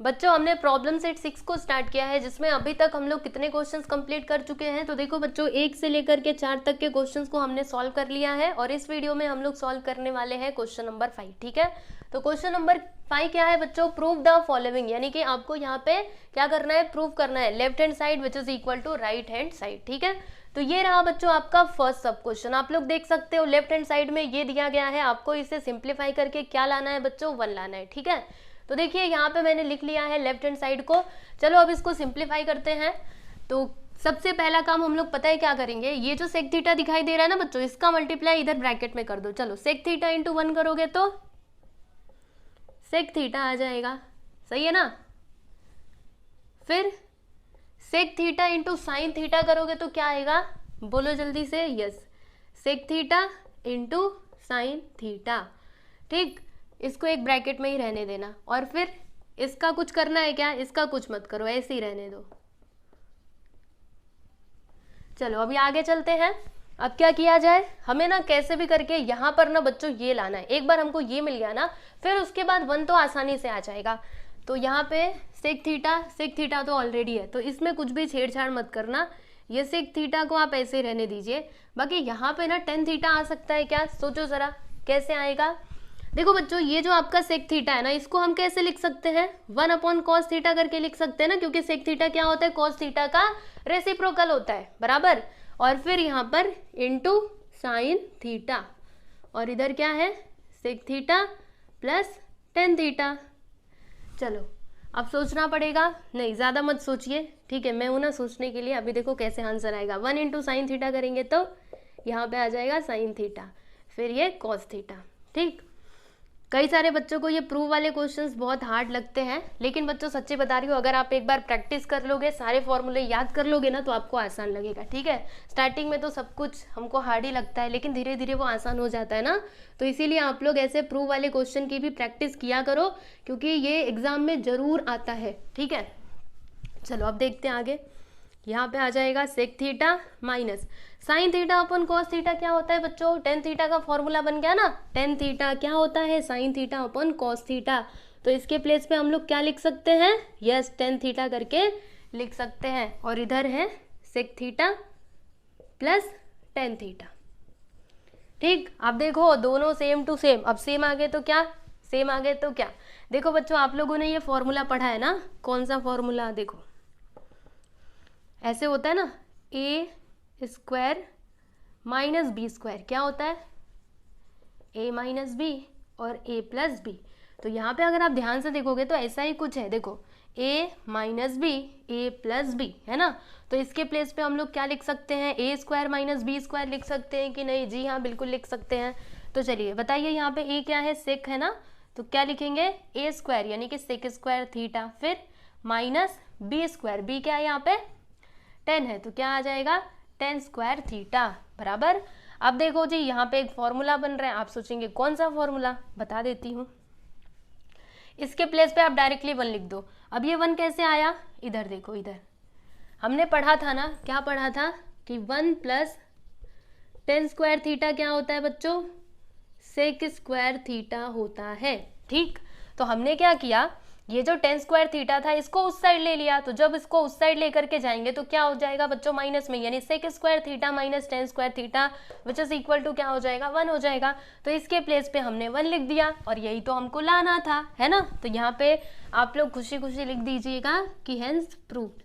बच्चों हमने problem set 6 को स्टार्ट किया है, जिसमें अभी तक हम लोग कितने क्वेश्चंस कंप्लीट कर चुके हैं। तो देखो बच्चों 1 से लेकर के 4 तक के क्वेश्चंस को हमने सॉल्व कर लिया है और इस वीडियो में हम लोग सॉल्व करने वाले हैं क्वेश्चन नंबर 5। ठीक है, तो क्वेश्चन नंबर 5 क्या है बच्चों, प्रूव द फॉलोइंग, यानी कि आपको यहाँ पे क्या करना है, प्रूव करना है left hand side which is equal to right hand side. ठीक है, तो ये रहा बच्चों आपका फर्स्ट सब क्वेश्चन। आप लोग देख सकते हो लेफ्ट हैंड साइड में ये दिया गया है, आपको इसे सिंप्लीफाई करके क्या लाना है बच्चों, 1 लाना है। ठीक है, तो देखिए यहाँ पे मैंने लिख लिया है लेफ्ट हैंड साइड को। चलो अब इसको सिंप्लीफाई करते हैं। तो सबसे पहला काम हम लोग पता है क्या करेंगे, ये जो सेक थीटा दिखाई दे रहा है ना बच्चों, इसका मल्टीप्लाई इधर ब्रैकेट में कर दो। चलो सेक थीटा इंटू 1 करोगे तो सेक थीटा आ जाएगा, सही है ना। फिर sec theta into sine theta करोगे तो क्या आएगा, बोलो जल्दी से, yes, sec theta into sine theta. ठीक, इसको एक ब्रैकेट में ही रहने देना और फिर इसका कुछ करना है क्या, इसका कुछ मत करो, ऐसे ही रहने दो। चलो अभी आगे चलते हैं। अब क्या किया जाए, हमें ना कैसे भी करके यहाँ पर ना बच्चों ये लाना है। एक बार हमको ये मिल गया ना, फिर उसके बाद 1 तो आसानी से आ जाएगा। तो यहाँ पे सेक थीटा तो ऑलरेडी है, तो इसमें कुछ भी छेड़छाड़ मत करना। ये सेक थीटा को आप ऐसे रहने दीजिए। बाकी यहाँ पे ना टेन थीटा आ सकता है क्या, सोचो जरा कैसे आएगा। देखो बच्चों ये जो आपका सेक थीटा है ना, इसको हम कैसे लिख सकते हैं, 1 अपॉन कॉस थीटा करके लिख सकते हैं ना, क्योंकि सेक थीटा क्या होता है, कॉस थीटा का रेसिप्रोकल होता है, बराबर। और फिर यहाँ पर इंटू साइन थीटा, और इधर क्या है, sec theta plus tan theta. चलो अब सोचना पड़ेगा, नहीं ज़्यादा मत सोचिए, ठीक है, मैं हूं ना सोचने के लिए। अभी देखो कैसे आंसर आएगा, 1 इंटू साइन थीटा करेंगे तो यहाँ पे आ जाएगा साइन थीटा, फिर ये कॉस थीटा। ठीक, कई सारे बच्चों को ये प्रूव वाले क्वेश्चंस बहुत हार्ड लगते हैं, लेकिन बच्चों सच्ची बता रही हूँ, अगर आप एक बार प्रैक्टिस कर लोगे, सारे फॉर्मूले याद कर लोगे ना, तो आपको आसान लगेगा। ठीक है, स्टार्टिंग में तो सब कुछ हमको हार्ड ही लगता है, लेकिन धीरे धीरे वो आसान हो जाता है ना। तो इसीलिए आप लोग ऐसे प्रूव वाले क्वेश्चन की भी प्रैक्टिस किया करो, क्योंकि ये एग्जाम में जरूर आता है। ठीक है, चलो अब देखते हैं आगे। यहाँ पे आ जाएगा sec theta minus sine theta upon cos theta. क्या होता है बच्चों, टेन थीटा का फॉर्मूला बन गया ना, टेन थीटा क्या होता है, sign theta upon cos theta. तो इसके प्लेस पे हम लोग क्या लिख सकते हैं, यस, टेन थीटा करके लिख सकते हैं। और इधर है sec theta plus tan theta. ठीक, अब देखो दोनों सेम टू सेम, अब सेम आगे तो क्या, सेम आगे तो क्या। देखो बच्चों आप लोगों ने ये फॉर्मूला पढ़ा है ना, कौन सा फॉर्मूला, देखो ऐसे होता है ना, ए स्क्वायर माइनस बी स्क्वायर, क्या होता है, ए माइनस बी और ए प्लस बी। तो यहाँ पे अगर आप ध्यान से देखोगे तो ऐसा ही कुछ है, देखो ए माइनस बी, ए प्लस बी, है ना। तो इसके प्लेस पे हम लोग क्या लिख सकते हैं, ए स्क्वायर माइनस बी स्क्वायर लिख सकते हैं कि नहीं, जी हाँ बिल्कुल लिख सकते हैं। तो चलिए बताइए, यहाँ पे ए क्या है, सेक है ना, तो क्या लिखेंगे, ए स्क्वायर यानी कि सेक स्क्वायर थीटा, फिर माइनस बी स्क्वायर, बी क्या है यहाँ पे 10 है, तो क्या आ जाएगा, टेन स्क्वायर थीटा, बराबर। अब देखो जी यहाँ पे एक फॉर्मूला बन रहा है, आप सोचेंगे कौन सा फॉर्मूला, बता देती हूँ। इसके प्लेस पे आप डायरेक्टली 1 लिख दो। अब ये 1 कैसे आया, इधर देखो, इधर हमने पढ़ा था ना, क्या पढ़ा था कि 1 प्लस टेन स्क्वायर थीटा क्या होता है बच्चों, सेक स्क्वायर थीटा होता है। ठीक, तो हमने क्या किया, ये जो टेन स्क्वायर थीटा था इसको उस साइड ले लिया, तो जब इसको उस साइड लेकर के जाएंगे तो क्या हो जाएगा बच्चों, माइनस में, यानी sec square theta minus tan square theta which is equal to क्या हो जाएगा, 1 हो जाएगा। तो इसके प्लेस पे हमने 1 लिख दिया, और यही तो हमको लाना था, है ना। तो यहाँ पे आप लोग खुशी खुशी लिख दीजिएगा कि हेंस प्रूव्ड।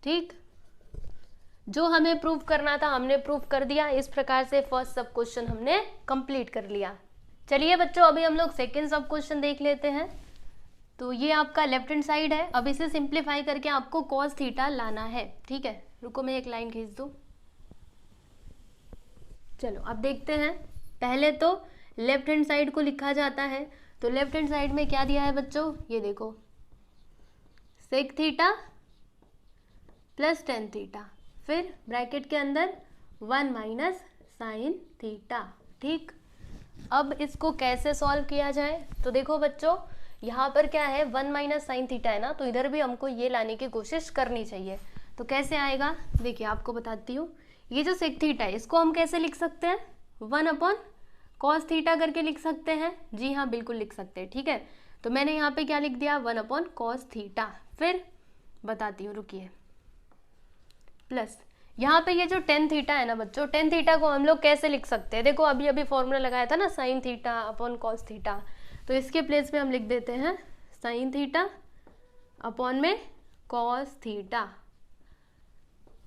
ठीक, जो हमें प्रूव करना था हमने प्रूव कर दिया। इस प्रकार से फर्स्ट सब क्वेश्चन हमने कंप्लीट कर लिया। चलिए बच्चों अभी हम लोग सेकेंड सब क्वेश्चन देख लेते हैं। तो ये आपका लेफ्ट हैंड साइड है, अब इसे सिंप्लीफाई करके आपको कॉस थीटा लाना है। ठीक है, रुको मैं एक लाइन खींच दूं। चलो अब देखते हैं, पहले तो लेफ्ट हैंड साइड को लिखा जाता है। तो लेफ्ट हैंड साइड में क्या दिया है बच्चों, ये देखो sec theta plus tan theta, फिर ब्रैकेट के अंदर 1 माइनस साइन थीटा। ठीक, अब इसको कैसे सॉल्व किया जाए, तो देखो बच्चों यहाँ पर क्या है, 1 माइनस साइन थीटा है ना, तो इधर भी हमको ये लाने की कोशिश करनी चाहिए। तो कैसे आएगा, देखिए आपको बताती हूँ। ये जो सेक थीटा है इसको हम कैसे लिख सकते हैं, 1 अपॉन कॉस थीटा करके लिख सकते हैं, जी हाँ बिल्कुल लिख सकते हैं। ठीक है, तो मैंने यहाँ पे क्या लिख दिया 1/cos थीटा। फिर बताती हूँ, रुकिए, प्लस यहाँ पे ये जो tan थीटा है ना बच्चों, tan थीटा को हम लोग कैसे लिख सकते हैं, देखो अभी अभी फॉर्मूला लगाया था ना sin theta upon cos theta, तो इसके प्लेस पे हम लिख देते हैं sin थीटा अपॉन में cos थीटा,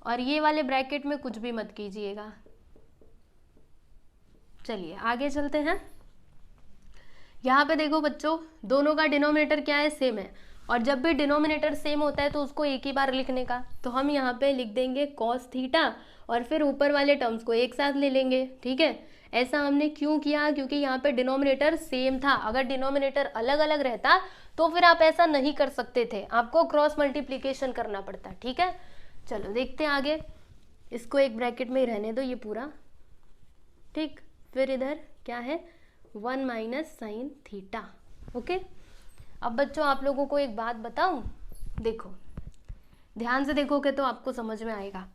और ये वाले ब्रैकेट में कुछ भी मत कीजिएगा। चलिए आगे चलते हैं। यहाँ पे देखो बच्चों, दोनों का डिनोमिनेटर क्या है, सेम है, और जब भी डिनोमिनेटर सेम होता है तो उसको एक ही बार लिखने का, तो हम यहाँ पे लिख देंगे cos थीटा और फिर ऊपर वाले टर्म्स को एक साथ ले लेंगे। ठीक है, ऐसा हमने क्यों किया, क्योंकि यहाँ पे डिनोमिनेटर सेम था। अगर डिनोमिनेटर अलग अलग रहता तो फिर आप ऐसा नहीं कर सकते थे, आपको क्रॉस मल्टीप्लीकेशन करना पड़ता। ठीक है, चलो देखते हैं आगे। इसको एक ब्रैकेट में ही रहने दो ये पूरा, ठीक। फिर इधर क्या है 1 माइनस साइन थीटा। ओके, अब बच्चों आप लोगों को एक बात बताऊं, देखो ध्यान से देखोगे तो आपको समझ में आएगा।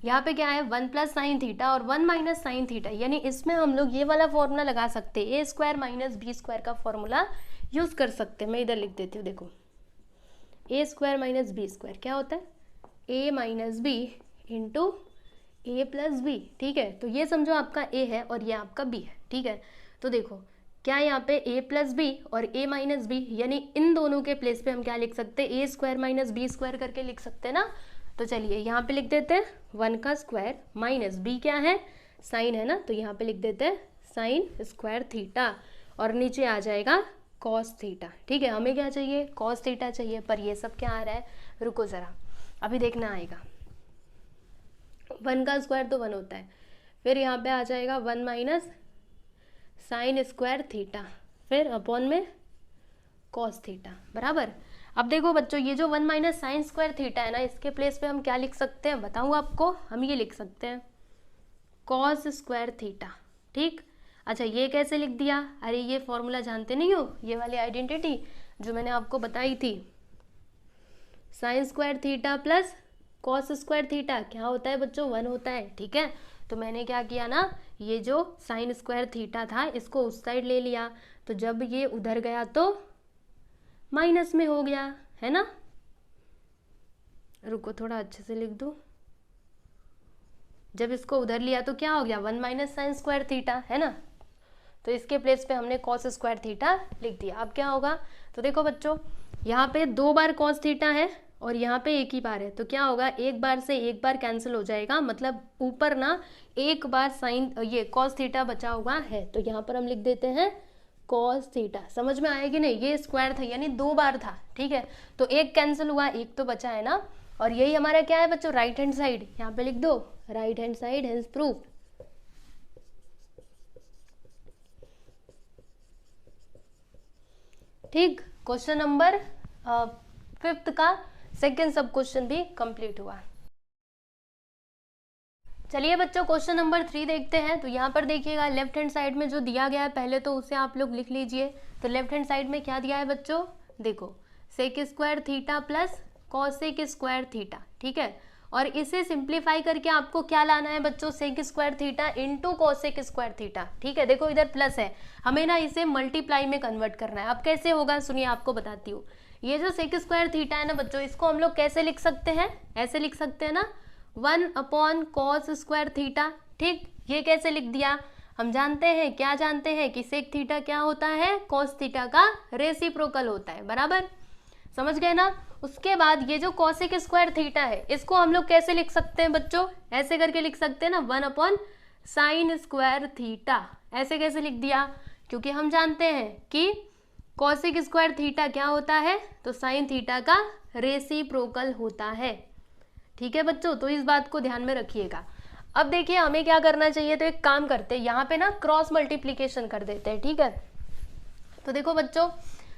यहाँ पे क्या है 1 प्लस साइन थीटा और 1 माइनस साइन थीटा, यानी इसमें हम लोग ये वाला फॉर्मूला लगा सकते हैं, a² माइनस b² का फॉर्मूला यूज कर सकते हैं। मैं इधर लिख देती हूँ, देखो a² माइनस b² क्या होता है a minus b into a plus b. ठीक है, तो ये समझो आपका a है और ये आपका b है। ठीक है, तो देखो क्या यहाँ पे a प्लस बी और a माइनस बी, यानी इन दोनों के प्लेस पे हम क्या लिख सकते हैं a² माइनस b² करके लिख सकते हैं ना। तो चलिए यहाँ पे लिख देते हैं 1 का स्क्वायर माइनस b क्या है साइन है ना, तो यहाँ पे लिख देते हैं साइन स्क्वायर थीटा और नीचे आ जाएगा cos थीटा। ठीक है, हमें क्या चाहिए cos थीटा चाहिए, पर ये सब क्या आ रहा है, रुको ज़रा अभी देखना आएगा। 1 का स्क्वायर तो 1 होता है, फिर यहाँ पे आ जाएगा 1 माइनस साइन स्क्वायर थीटा, फिर अपॉन में cos थीटा बराबर। अब देखो बच्चों, ये जो 1 माइनस साइन स्क्वायर थीटा है ना, इसके प्लेस पे हम क्या लिख सकते हैं बताऊँ आपको, हम ये लिख सकते हैं cos स्क्वायर थीटा। ठीक, अच्छा ये कैसे लिख दिया, अरे ये फॉर्मूला जानते नहीं हो, ये वाली आइडेंटिटी जो मैंने आपको बताई थी, sign square theta plus cos square theta क्या होता है बच्चों 1 होता है। ठीक है, तो मैंने क्या किया ना, ये जो साइन स्क्वायर थीटा था इसको उस साइड ले लिया, तो जब ये उधर गया तो माइनस में हो गया है ना। रुको थोड़ा अच्छे से लिख दो, जब इसको उधर लिया तो क्या हो गया 1 माइनस साइन स्क्वायर थीटा है ना, तो इसके प्लेस पे हमने cos स्क्वायर थीटा लिख दिया। अब क्या होगा, तो देखो बच्चों यहाँ पे 2 बार cos थीटा है और यहाँ पे एक ही बार है, तो क्या होगा एक बार से एक बार कैंसिल हो जाएगा, मतलब ऊपर ना एक बार साइन ये cos थीटा बचा हुआ है, तो यहाँ पर हम लिख देते हैं cos थीटा। समझ में आएगी नहीं, ये स्क्वायर था यानी 2 बार था। ठीक है, तो एक कैंसिल हुआ, एक तो बचा है ना, और यही हमारा क्या है बच्चों राइट हैंड साइड, यहाँ पे लिख दो right hand side hence proof. ठीक, क्वेश्चन नंबर 5th का सेकेंड सब क्वेश्चन भी कंप्लीट हुआ। चलिए बच्चों क्वेश्चन नंबर 3 देखते हैं। तो यहाँ पर देखिएगा लेफ्ट हैंड साइड में जो दिया गया है पहले तो उसे आप लोग लिख लीजिए। तो लेफ्ट हैंड साइड में क्या दिया है बच्चों, देखो sec square theta plus cosec square theta. ठीक है, और इसे सिंप्लीफाई करके आपको क्या लाना है बच्चों, sec square theta into cosec square theta. ठीक है, देखो इधर प्लस है, हमें ना इसे मल्टीप्लाई में कन्वर्ट करना है। अब कैसे होगा सुनिए आपको बताती हूँ। ये जो सेक स्क्वायर थीटा है ना बच्चों, इसको हम लोग कैसे लिख सकते हैं, ऐसे लिख सकते हैं ना 1/cos स्क्वायर थीटा। ठीक, ये कैसे लिख दिया, हम जानते हैं, क्या जानते हैं कि सेक थीटा क्या होता है, कॉस थीटा का रेसिप्रोकल होता है, बराबर समझ गए ना। उसके बाद ये जो कॉसेक स्क्वायर थीटा है इसको हम लोग कैसे लिख सकते हैं बच्चों, ऐसे करके लिख सकते हैं ना 1/sin स्क्वायर थीटा। ऐसे कैसे लिख दिया, क्योंकि हम जानते हैं कि कॉसेक स्क्वायर थीटा क्या होता है, तो साइन थीटा का रेसिप्रोकल होता है। ठीक है बच्चों, तो इस बात को ध्यान में रखिएगा। अब देखिए हमें क्या करना चाहिए, तो एक काम करते हैं यहाँ पे ना क्रॉस मल्टीप्लीकेशन कर देते हैं। ठीक है, तो देखो बच्चों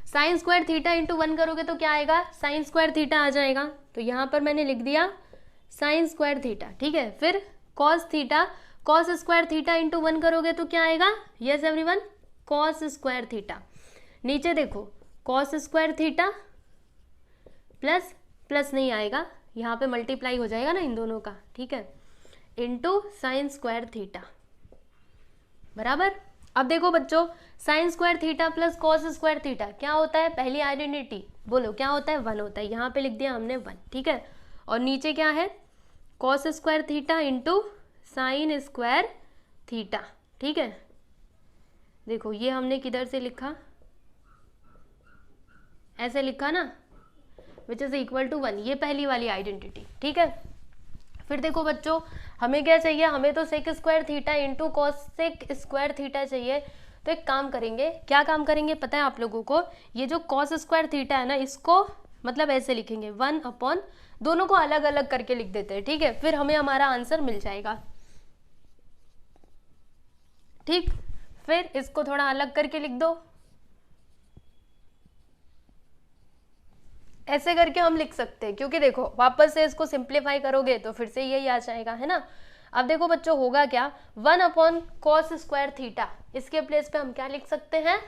साइन स्क्वायर थीटा इंटू 1 करोगे तो क्या आएगा, साइन स्क्वायर थीटा आ जाएगा। तो यहाँ पर मैंने लिख दिया साइन स्क्वायर थीटा। ठीक है, फिर cos theta, cos square theta into 1 करोगे तो क्या आएगा, yes everyone cos square theta. नीचे देखो cos square theta plus plus नहीं आएगा, यहाँ पे मल्टीप्लाई हो जाएगा ना इन दोनों का। ठीक है, इंटू साइन स्क्वायर थीटा बराबर। अब देखो बच्चों, sign square theta plus cos square theta क्या होता है, पहली आइडेंटिटी बोलो क्या होता है, 1 होता है। यहाँ पे लिख दिया हमने 1, ठीक है। और नीचे क्या है, cos square theta into sign square theta, ठीक है। देखो ये हमने किधर से लिखा, ऐसे लिखा ना, विच इज इक्वल टू 1, ये पहली वाली आइडेंटिटी, ठीक है। फिर देखो बच्चों, हमें क्या चाहिए, हमें तो sec square theta into cosec square theta चाहिए। तो एक काम करेंगे, क्या काम करेंगे पता है आप लोगों को, ये जो कॉस स्क्वायर थीटा है ना, इसको मतलब ऐसे लिखेंगे 1 अपॉन, दोनों को अलग अलग करके लिख देते हैं, ठीक है। फिर हमें हमारा आंसर मिल जाएगा, ठीक। फिर इसको थोड़ा अलग करके लिख दो, ऐसे करके हम लिख सकते हैं, क्योंकि देखो वापस से इसको सिंप्लीफाई करोगे तो फिर से यही आ जाएगा, है ना। अब देखो बच्चों होगा क्या, 1 अपॉन कॉस स्क्वायर थीटा, इसके प्लेस पे हम क्या लिख सकते हैं,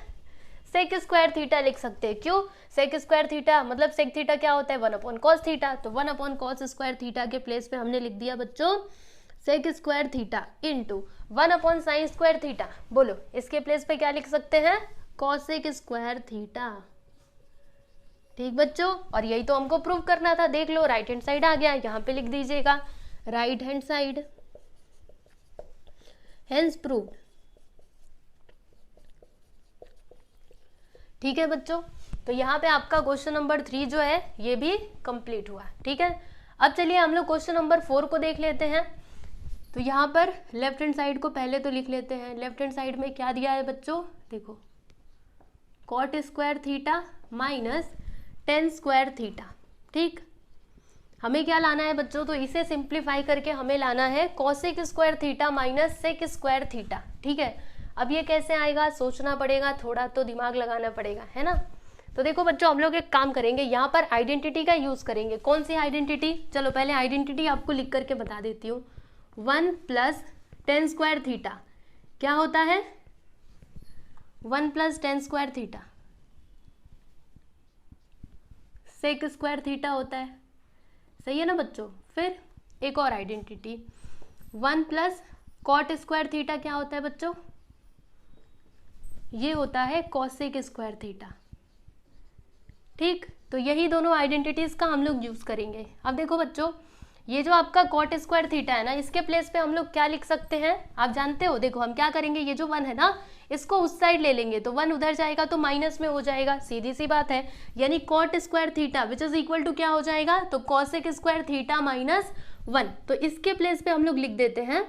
सेक स्क्वायर थीटा लिख सकते हैं। क्यों, सेक स्क्वायर थीटा मतलब सेक थीटा क्या होता है, 1 अपॉन कॉस थीटा। तो 1 अपॉन कॉस स्क्वायर थीटा के प्लेस पे हमने लिख दिया बच्चों sec square theta into 1 upon sine square theta. बोलो इसके प्लेस पे क्या लिख सकते हैं, कॉसेक स्क्वायर थीटा, ठीक बच्चों। और यही तो हमको प्रूव करना था, देख लो राइट हैंड साइड आ गया, यहाँ पे लिख दीजिएगा right hand side, hence prove, ठीक है बच्चों। तो यहाँ पे आपका क्वेश्चन नंबर 3 जो है ये भी कंप्लीट हुआ, ठीक है। अब चलिए हम लोग क्वेश्चन नंबर 4 को देख लेते हैं। तो यहाँ पर लेफ्ट हैंड साइड को पहले तो लिख लेते हैं। लेफ्ट हैंड साइड में क्या दिया है बच्चों, देखो cot square theta minus tan square theta, ठीक। हमें क्या लाना है बच्चों, तो इसे सिंप्लीफाई करके हमें लाना है cosec square theta minus sec square theta, ठीक है। अब ये कैसे आएगा, सोचना पड़ेगा, थोड़ा तो दिमाग लगाना पड़ेगा, है ना। तो देखो बच्चों हम लोग एक काम करेंगे, यहाँ पर आइडेंटिटी का यूज करेंगे। कौन सी आइडेंटिटी, चलो पहले आइडेंटिटी आपको लिख करके बता देती हूँ। 1 प्लस टेन स्क्वायर थीटा क्या होता है, 1 plus tan square theta sec square theta होता है, सही है ना बच्चों। फिर एक और identity 1 plus cot square theta क्या होता है बच्चों, ये होता है कॉसेक स्क्वायर थीटा, ठीक। तो यही दोनों आइडेंटिटीज का हम लोग यूज करेंगे। अब देखो बच्चों, ये जो आपका कॉट स्क्वायर थीटा है ना, इसके प्लेस पे हम लोग क्या लिख सकते हैं, आप जानते हो। देखो हम क्या करेंगे, ये जो 1 है ना, इसको उस साइड ले लेंगे, तो 1 उधर जाएगा तो माइनस में हो जाएगा, सीधी सी बात है। यानी cot square theta which is equal to क्या हो जाएगा, तो कॉसेक स्क्वायर थीटा माइनस 1। तो इसके प्लेस पे हम लोग लिख देते हैं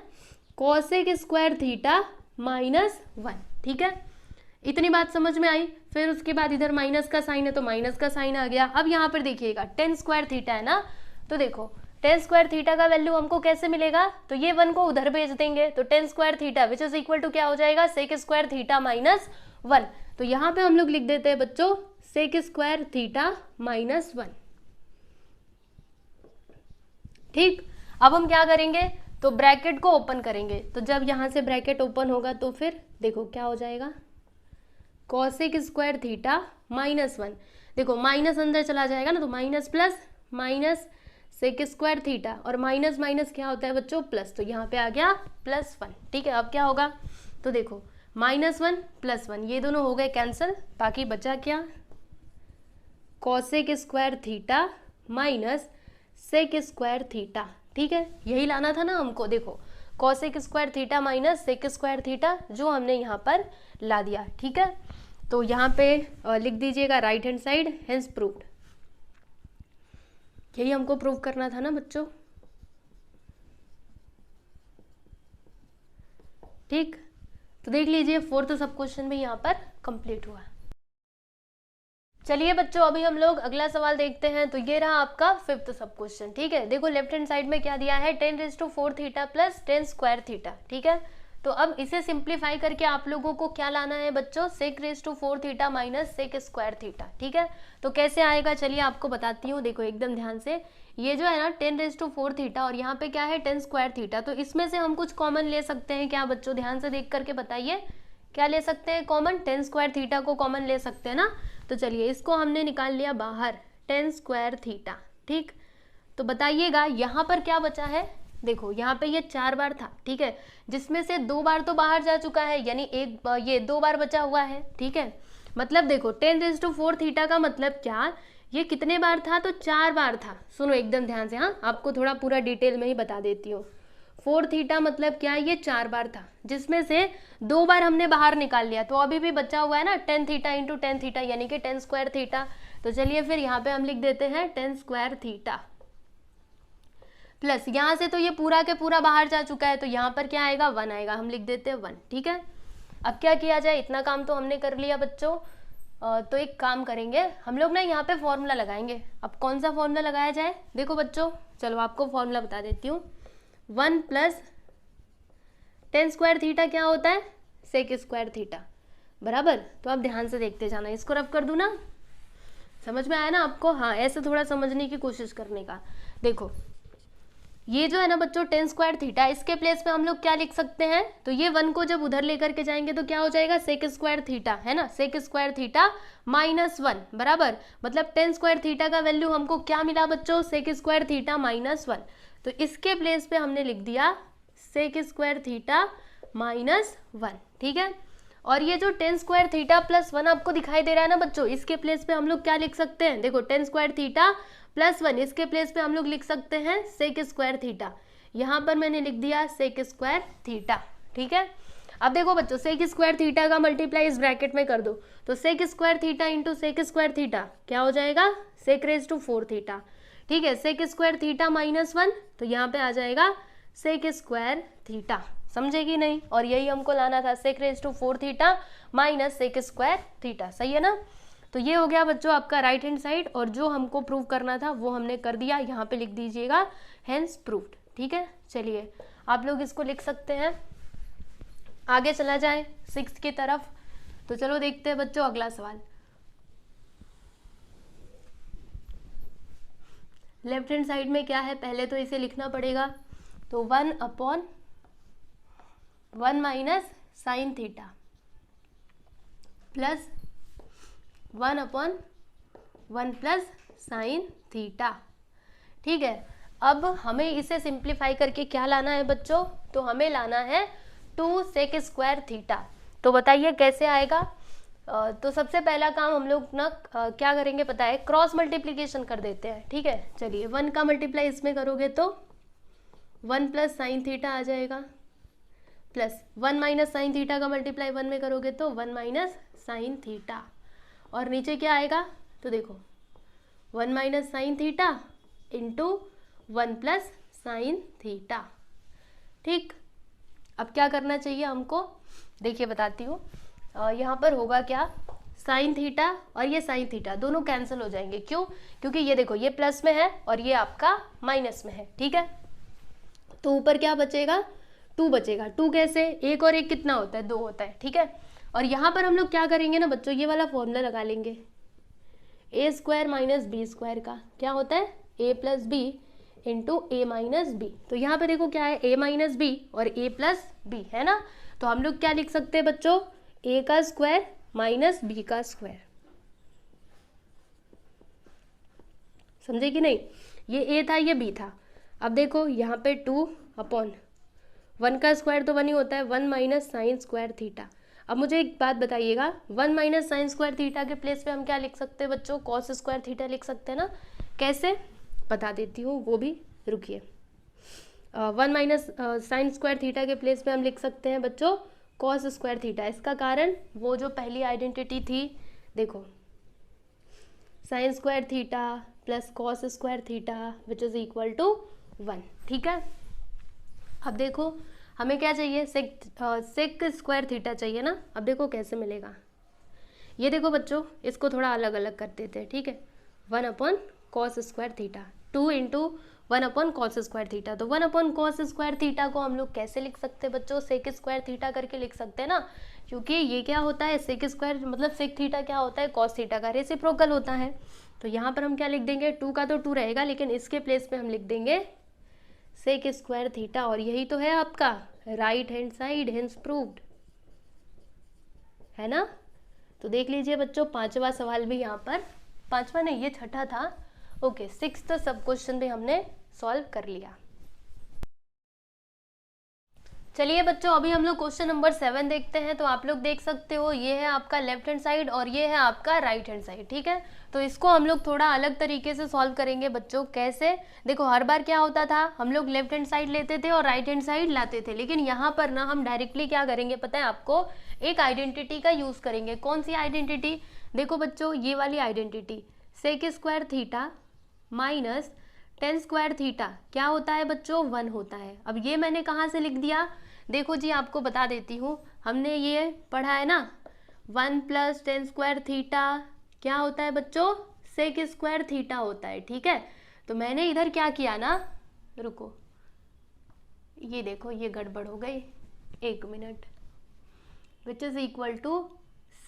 कॉसेक स्क्वायर थीटा माइनस 1, ठीक है। इतनी बात समझ में आई। फिर उसके बाद इधर माइनस का साइन है तो माइनस का साइन आ गया। अब यहाँ पर देखिएगा टेन स्क्वायर थीटा है ना, तो देखो टेन स्क्वायर थीटा का वैल्यू हमको कैसे मिलेगा, तो ये 1 को उधर भेज देंगे, तो tan square theta which is equal to क्या हो जाएगा, सेक स्क्वायर थीटा माइनस 1। तो यहाँ पे हम लोग लिख देते हैं बच्चों सेक स्क्वायर थीटा माइनस 1, ठीक। अब हम क्या करेंगे, तो ब्रैकेट को ओपन करेंगे। तो जब यहाँ से ब्रैकेट ओपन होगा तो फिर देखो क्या हो जाएगा, कॉसेक स्क्वायर थीटा माइनस 1। देखो माइनस अंदर चला जाएगा ना, तो minus plus minus sec square theta, और माइनस माइनस क्या होता है बच्चों, प्लस। तो यहाँ पे आ गया +1, ठीक है। अब क्या होगा, तो देखो -1 +1 ये दोनों हो गए कैंसिल, बाकी बचा क्या, cosec square theta minus sec square theta, ठीक है। यही लाना था ना हमको। देखो cosec square theta minus sec square theta जो हमने यहाँ पर ला दिया, ठीक है। तो यहाँ पे लिख दीजिएगा right hand side, hence proved. यही हमको प्रूव करना था ना बच्चों, ठीक। तो देख लीजिए 4th सब क्वेश्चन भी यहाँ पर कंप्लीट हुआ। चलिए बच्चों अभी हम लोग अगला सवाल देखते हैं। तो ये रहा आपका 5th सब क्वेश्चन, ठीक है। देखो लेफ्ट हैंड साइड में क्या दिया है, 10⁴ theta plus tan square theta, ठीक है। तो अब इसे सिंप्लीफाई करके आप लोगों को क्या लाना है बच्चों, sec⁴ theta minus sec square theta, ठीक है। तो कैसे आएगा चलिए आपको बताती हूँ। देखो एकदम ध्यान से, ये जो है ना 10⁴ थीटा और यहाँ पे क्या है टेन स्क्वायर थीटा, तो इसमें से हम कुछ कॉमन ले सकते हैं क्या बच्चों, ध्यान से देख करके बताइए क्या ले सकते हैं कॉमन, टेन स्क्वायर थीटा को कॉमन ले सकते हैं ना। तो चलिए इसको हमने निकाल लिया बाहर, टेन स्क्वायर थीटा, ठीक। तो बताइएगा यहाँ पर क्या बचा है, देखो यहाँ पे ये 4 बार था, ठीक है, जिसमें से 2 बार तो बाहर जा चुका है, यानी ये 2 बार बचा हुआ है, ठीक है। मतलब देखो 10⁴ थीटा का मतलब क्या, ये कितने बार था, तो 4 बार था। सुनो एकदम ध्यान से, हाँ आपको थोड़ा पूरा डिटेल में ही बता देती हूँ। 4 थीटा मतलब क्या, ये 4 बार था, जिसमें से 2 बार हमने बाहर निकाल लिया, तो अभी भी बचा हुआ है ना 10 थीटा इंटू 10 थीटा, यानी कि 10² थीटा। तो चलिए फिर यहाँ पे हम लिख देते हैं 10² थीटा, प्लस यहाँ से तो ये पूरा के पूरा बाहर जा चुका है, तो यहाँ पर क्या आएगा, 1 आएगा, हम लिख देते हैं 1, ठीक है। अब क्या किया जाए, इतना काम तो हमने कर लिया बच्चों। तो एक काम करेंगे हम लोग ना, यहाँ पे फॉर्मूला लगाएंगे। अब कौन सा फॉर्मूला लगाया जाए, देखो बच्चों, चलो आपको फॉर्मूला बता देती हूँ। 1 + 10² थीटा क्या होता है, sec² थीटा, बराबर। तो आप ध्यान से देखते जाना, इसको रफ कर दूँ ना, समझ में आया ना आपको, हाँ ऐसे थोड़ा समझने की कोशिश करने का। देखो ये जो है ना बच्चों 10² थीटा, इसके प्लेस पे हम लोग क्या लिख सकते हैं, तो ये 1 को जब उधर लेकर के जाएंगे तो क्या हो जाएगा, sec² थीटा, है ना, sec² थीटा -1, बराबर। मतलब 10² थीटा का वैल्यू हमको क्या मिला बच्चों, sec² थीटा -1। तो इसके प्लेस पे हमने लिख दिया sec² थीटा -1, ठीक है। और ये जो 10² थीटा +1 आपको दिखाई दे रहा है ना बच्चों, इसके प्लेस पे हम लोग क्या लिख सकते हैं, देखो 10² थीटा +1, इसके प्लेस पे हम लोग लिख सकते हैं sec² थीटा। यहाँ पर मैंने लिख दिया sec² थीटा, ठीक है। अब देखो बच्चों sec² थीटा का मल्टीप्लाई इस ब्रैकेट में कर दो, तो sec² theta into sec² theta क्या हो जाएगा, sec⁴ थीटा, ठीक है। sec² थीटा -1, तो यहाँ पे आ जाएगा sec² थीटा, समझे कि नहीं। और यही हमको लाना था, sec⁴ theta minus sec² theta, सही है ना। तो ये हो गया बच्चों आपका राइट हैंड साइड, और जो हमको प्रूव करना था वो हमने कर दिया। यहाँ पे लिख दीजिएगा हेंस प्रूव्ड, ठीक है। चलिए आप लोग इसको लिख सकते हैं, आगे चला जाए 6 की तरफ। तो चलो देखते हैं बच्चों अगला सवाल। लेफ्ट हैंड साइड में क्या है, पहले तो इसे लिखना पड़ेगा। तो 1/1 - sin theta plus 1/1 + sin theta, ठीक है। अब हमें इसे सिंप्लीफाई करके क्या लाना है बच्चों, तो हमें लाना है 2 sec² थीटा। तो बताइए कैसे आएगा। तो सबसे पहला काम हम लोग ना क्या करेंगे पता है, क्रॉस मल्टीप्लीकेशन कर देते हैं, ठीक है। चलिए 1 का मल्टीप्लाई इसमें करोगे तो 1 + sin थीटा आ जाएगा, प्लस 1 - sin थीटा का मल्टीप्लाई 1 में करोगे तो 1 - sin थीटा, और नीचे क्या आएगा, तो देखो 1 - sin theta into 1 + sin theta, ठीक। अब क्या करना चाहिए हमको, देखिए बताती हूँ। यहाँ पर होगा क्या, sin थीटा और ये sin थीटा दोनों कैंसिल हो जाएंगे, क्यों, क्योंकि ये देखो ये प्लस में है और ये आपका माइनस में है, ठीक है। तो ऊपर क्या बचेगा, 2 बचेगा। 2 कैसे, 1 और 1 कितना होता है, 2 होता है, ठीक है। और यहाँ पर हम लोग क्या करेंगे ना बच्चों, ये वाला फॉर्मूला लगा लेंगे, a² - b² का क्या होता है, a + b into a - b। तो यहाँ पे देखो क्या है, a - b और a + b, है ना। तो हम लोग क्या लिख सकते हैं बच्चों, a² - b², समझे कि नहीं। ये a था, ये b था। अब देखो यहाँ पे 2/1 का स्क्वायर तो 1 ही होता है, 1 - sin² थीटा। अब मुझे एक बात बताइएगा, 1 - sin² थीटा के प्लेस पे हम क्या लिख सकते हैं बच्चों, cos² थीटा लिख सकते हैं ना। कैसे, बता देती हूँ वो भी, रुकिए। 1 - sin² थीटा के प्लेस पे हम लिख सकते हैं बच्चों cos² थीटा। इसका कारण वो जो पहली आइडेंटिटी थी, देखो sin² theta plus cos² theta which is equal to 1, ठीक है। अब देखो हमें क्या चाहिए, sec² थीटा चाहिए ना। अब देखो कैसे मिलेगा, ये देखो बच्चों इसको थोड़ा अलग अलग कर देते हैं, ठीक है। 1/cos² theta, 2 × 1/cos² theta. तो 1/cos² थीटा को हम लोग कैसे लिख सकते हैं बच्चों, sec² थीटा करके लिख सकते हैं ना, क्योंकि ये क्या होता है, sec² मतलब sec थीटा क्या होता है, cos थीटा का रेसिप्रोकल होता है। तो यहाँ पर हम क्या लिख देंगे, 2 का तो 2 रहेगा, लेकिन इसके प्लेस पे हम लिख देंगे sec² थीटा। और यही तो है आपका right hand side, hence proved, है ना। तो देख लीजिए बच्चों 5वां सवाल भी यहाँ पर, 5वां नहीं ये 6ठा था, ओके। 6th सब क्वेश्चन भी हमने सॉल्व कर लिया। चलिए बच्चों, अभी हम लोग क्वेश्चन नंबर 7 देखते हैं। तो आप लोग देख सकते हो, ये है आपका लेफ्ट हैंड साइड और ये है आपका राइट हैंड साइड, ठीक है। तो इसको हम लोग थोड़ा अलग तरीके से सॉल्व करेंगे बच्चों। कैसे? देखो, हर बार क्या होता था, हम लोग लेफ्ट हैंड साइड लेते थे और राइट हैंड साइड लाते थे, लेकिन यहाँ पर ना हम डायरेक्टली क्या करेंगे पता है आपको, एक आइडेंटिटी का यूज करेंगे। कौन सी आइडेंटिटी? देखो बच्चों, ये वाली identity, sec square theta minus tan square theta क्या होता है बच्चों? 1 होता है। अब ये मैंने कहाँ से लिख दिया? देखो जी, आपको बता देती हूँ, हमने ये पढ़ा है ना, 1 प्लस टेन स्क्वायर थीटा क्या होता है बच्चों? सेक स्क्वायर थीटा होता है, ठीक है। तो मैंने इधर क्या किया ना, रुको, ये देखो ये गड़बड़ हो गई, 1 minute, which is equal to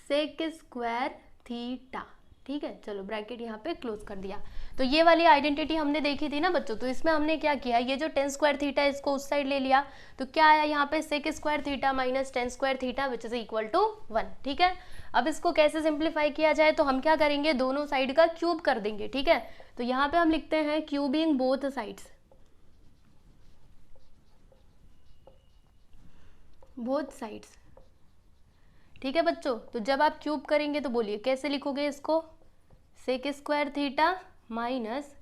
sec square theta, ठीक है। चलो ब्रैकेट यहाँ पे क्लोज कर दिया। तो ये वाली आइडेंटिटी हमने देखी थी ना बच्चों, तो इसमें हमने क्या किया, ये जो टेन स्क्वायर थीटा है इसको उस साइड ले लिया, तो क्या आया यहाँ पे, sec square theta minus tan square theta which is equal to 1, ठीक है। अब इसको कैसे सिंप्लीफाई किया जाए, तो हम क्या करेंगे, दोनों साइड का क्यूब कर देंगे, ठीक है। तो यहाँ पे हम लिखते हैं क्यूबिंग बोथ साइड्स, ठीक है बच्चों। तो जब आप क्यूब करेंगे तो बोलिए कैसे लिखोगे इसको, sec square theta minus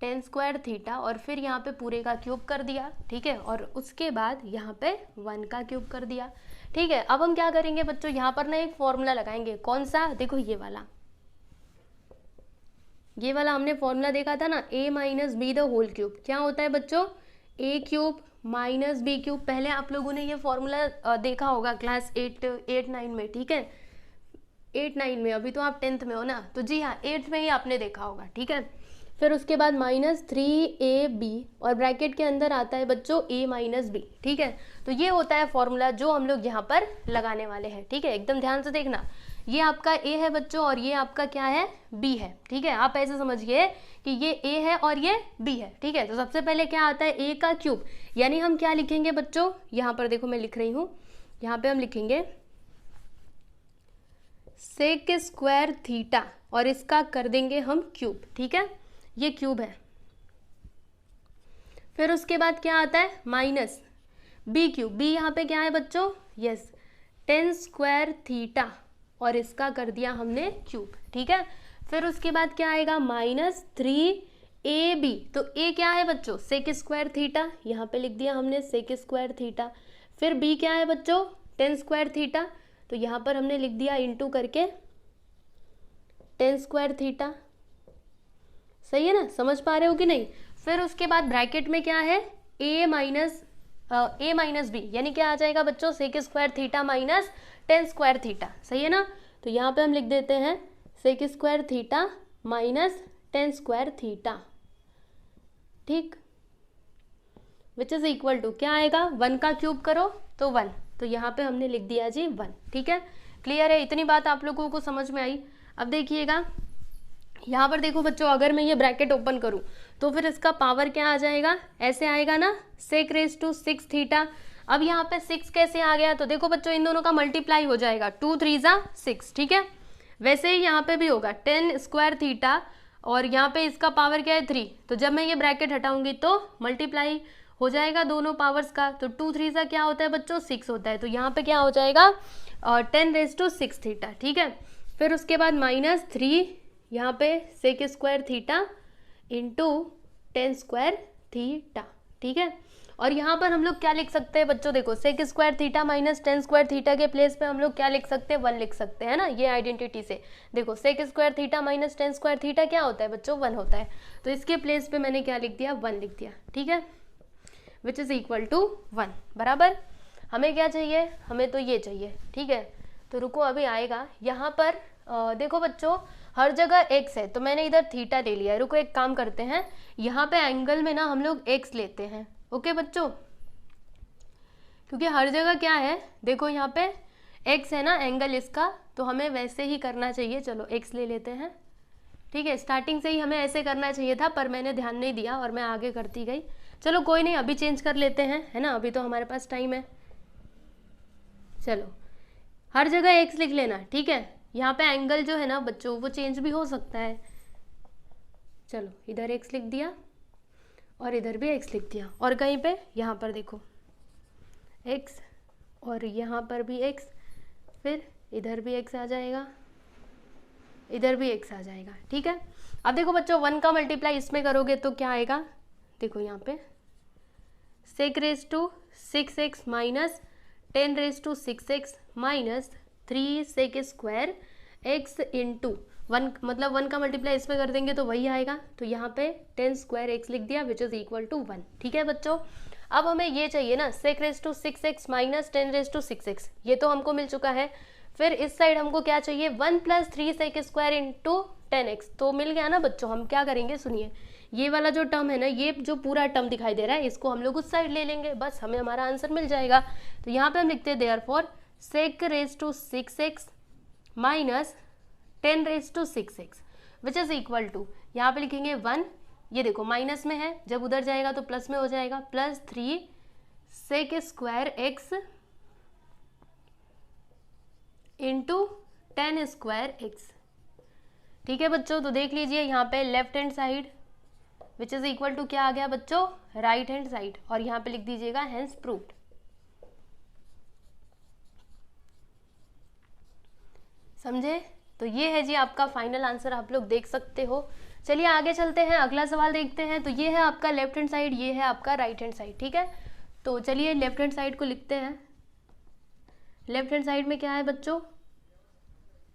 tan square theta और फिर यहाँ पे पूरे का क्यूब कर दिया, ठीक है, और उसके बाद यहाँ पे 1 का क्यूब कर दिया, ठीक है। अब हम क्या करेंगे बच्चों, यहाँ पर ना एक फॉर्मूला लगाएंगे। कौन सा? देखो ये वाला हमने फॉर्मूला देखा था ना, a minus b the whole cube. क्या होता है बच्चों? a cube minus b cube. पहले आप लोगों ने ये फॉर्मूला देखा होगा क्लास 8-9 में, ठीक है, 8-9 में। अभी तो आप 10th में हो ना, तो जी हाँ 8th में ही आपने देखा होगा, ठीक है। फिर उसके बाद माइनस 3ab और ब्रैकेट के अंदर आता है बच्चों a माइनस बी, ठीक है। तो ये होता है फॉर्मूला जो हम लोग यहाँ पर लगाने वाले हैं, ठीक है। एकदम ध्यान से देखना, ये आपका a है बच्चों और ये आपका क्या है, b है, ठीक है। आप ऐसे समझिए कि ये a है और ये b है, ठीक है। तो सबसे पहले क्या आता है, a का क्यूब, यानी हम क्या लिखेंगे बच्चों, यहाँ पर देखो मैं लिख रही हूँ, यहाँ पे हम लिखेंगे सेक स्क्वायर थीटा और इसका कर देंगे हम क्यूब, ठीक है, ये क्यूब है। फिर उसके बाद क्या आता है, माइनस बी क्यूब, बी यहाँ पे क्या है बच्चों, यस, टेन स्क्वायर थीटा और इसका कर दिया हमने क्यूब, ठीक है। फिर उसके बाद क्या आएगा, माइनस 3ab, तो a क्या है बच्चों, सेक स्क्वायर थीटा, यहाँ पे लिख दिया हमने सेक स्क्वायर थीटा। फिर b क्या है बच्चों, टेन स्क्वायर थीटा, तो यहाँ पर हमने लिख दिया इंटू करके टेन स्क्वायर थीटा, सही है ना, समझ पा रहे हो कि नहीं। फिर उसके बाद ब्रैकेट में क्या है, a माइनस बी, यानी क्या आ जाएगा बच्चों, sec square theta minus tan square theta, सही है ना। तो यहाँ पे हम लिख देते हैं sec square theta minus tan square theta, ठीक, विच इज इक्वल टू क्या आएगा, 1 का क्यूब करो तो 1, तो यहाँ पे हमने लिख दिया जी 1, ठीक है। क्लियर है, इतनी बात आप लोगों को समझ में आई। अब देखिएगा यहाँ पर देखो बच्चों, अगर मैं ये ब्रैकेट ओपन करूँ तो फिर इसका पावर क्या आ जाएगा, ऐसे आएगा ना, सेक रेज टू 6 थीटा। अब यहाँ पे 6 कैसे आ गया, तो देखो बच्चों इन दोनों का मल्टीप्लाई हो जाएगा, 2 3 जा 6, ठीक है। वैसे ही यहाँ पे भी होगा 10 स्क्वायर थीटा और यहाँ पे इसका पावर क्या है 3, तो जब मैं ये ब्रैकेट हटाऊंगी तो मल्टीप्लाई हो जाएगा दोनों पावर्स का, तो 2 3 जा क्या होता है बच्चों, 6 होता है। तो यहाँ पे क्या हो जाएगा, 10 रेज टू 6 थीटा, ठीक है। फिर उसके बाद माइनस 3 यहाँ पे sec square theta into tan square theta, ठीक है। और यहाँ पर हम लोग क्या लिख सकते हैं बच्चों, देखो sec square theta minus tan square theta के प्लेस पे हम लोग क्या लिख सकते हैं, 1 लिख सकते हैं ना, ये आइडेंटिटी से। देखो sec square theta minus tan square theta क्या होता है बच्चों, 1 होता है, तो इसके प्लेस पे मैंने क्या लिख दिया, 1 लिख दिया, ठीक है, विच इज इक्वल टू 1, बराबर। हमें क्या चाहिए, हमें तो ये चाहिए, ठीक है। तो रुको अभी आएगा, यहाँ पर देखो बच्चों हर जगह x है, तो मैंने इधर थीटा ले लिया है। रुको एक काम करते हैं, यहाँ पे एंगल में ना हम लोग x लेते हैं, ओके बच्चों, क्योंकि हर जगह क्या है, देखो यहाँ पे x है ना एंगल इसका, तो हमें वैसे ही करना चाहिए। चलो x ले लेते हैं, ठीक है। स्टार्टिंग से ही हमें ऐसे करना चाहिए था, पर मैंने ध्यान नहीं दिया और मैं आगे करती गई। चलो कोई नहीं, अभी चेंज कर लेते हैं, है ना, अभी तो हमारे पास टाइम है। चलो हर जगह x लिख लेना, ठीक है। यहाँ पे एंगल जो है ना बच्चों वो चेंज भी हो सकता है। चलो इधर x लिख दिया और इधर भी x लिख दिया, और कहीं पे यहाँ पर देखो x और यहाँ पर भी x, फिर इधर भी x आ जाएगा, इधर भी x आ जाएगा। ठीक है, अब देखो बच्चों 1 का मल्टीप्लाई इसमें करोगे तो क्या आएगा, देखो यहाँ पे sec raise to 6x minus 10 raise to 6x minus 3 sec square x into 1, मतलब 1 का मल्टीप्लाई इसमें कर देंगे तो वही आएगा। तो यहाँ पे 10 स्क्वायर x लिख दिया विच इज इक्वल टू 1। ठीक है बच्चों, अब हमें ये चाहिए ना sec raise to 6x minus 10 raise to 6x, ये तो हमको मिल चुका है। फिर इस साइड हमको क्या चाहिए, 1 plus 3 sec square into 10x, तो मिल गया ना बच्चों। हम क्या करेंगे सुनिए, ये वाला जो टर्म है ना, ये जो पूरा टर्म दिखाई दे रहा है इसको हम लोग उस साइड ले लेंगे, बस हमें हमारा आंसर मिल जाएगा। तो यहाँ पे हम लिखते हैं therefore sec raise to 6x minus 10 raise to 6x which is equal to, यहाँ पे लिखेंगे 1, ये देखो माइनस में है, जब उधर जाएगा तो प्लस में हो जाएगा, plus 3 sec square x into 10 square x। ठीक है बच्चों, तो देख लीजिए यहाँ पे left hand side which is equal to क्या आ गया बच्चों, राइट हैंड साइड, और यहाँ पे लिख दीजिएगा हेंस प्रूव्ड। समझे, तो ये है जी आपका फाइनल आंसर, आप लोग देख सकते हो। चलिए आगे चलते हैं, अगला सवाल देखते हैं। तो ये है आपका लेफ्ट हैंड साइड, ये है आपका राइट हैंड साइड। ठीक है, तो चलिए लेफ्ट हैंड साइड को लिखते हैं। लेफ्ट हैंड साइड में क्या है बच्चों,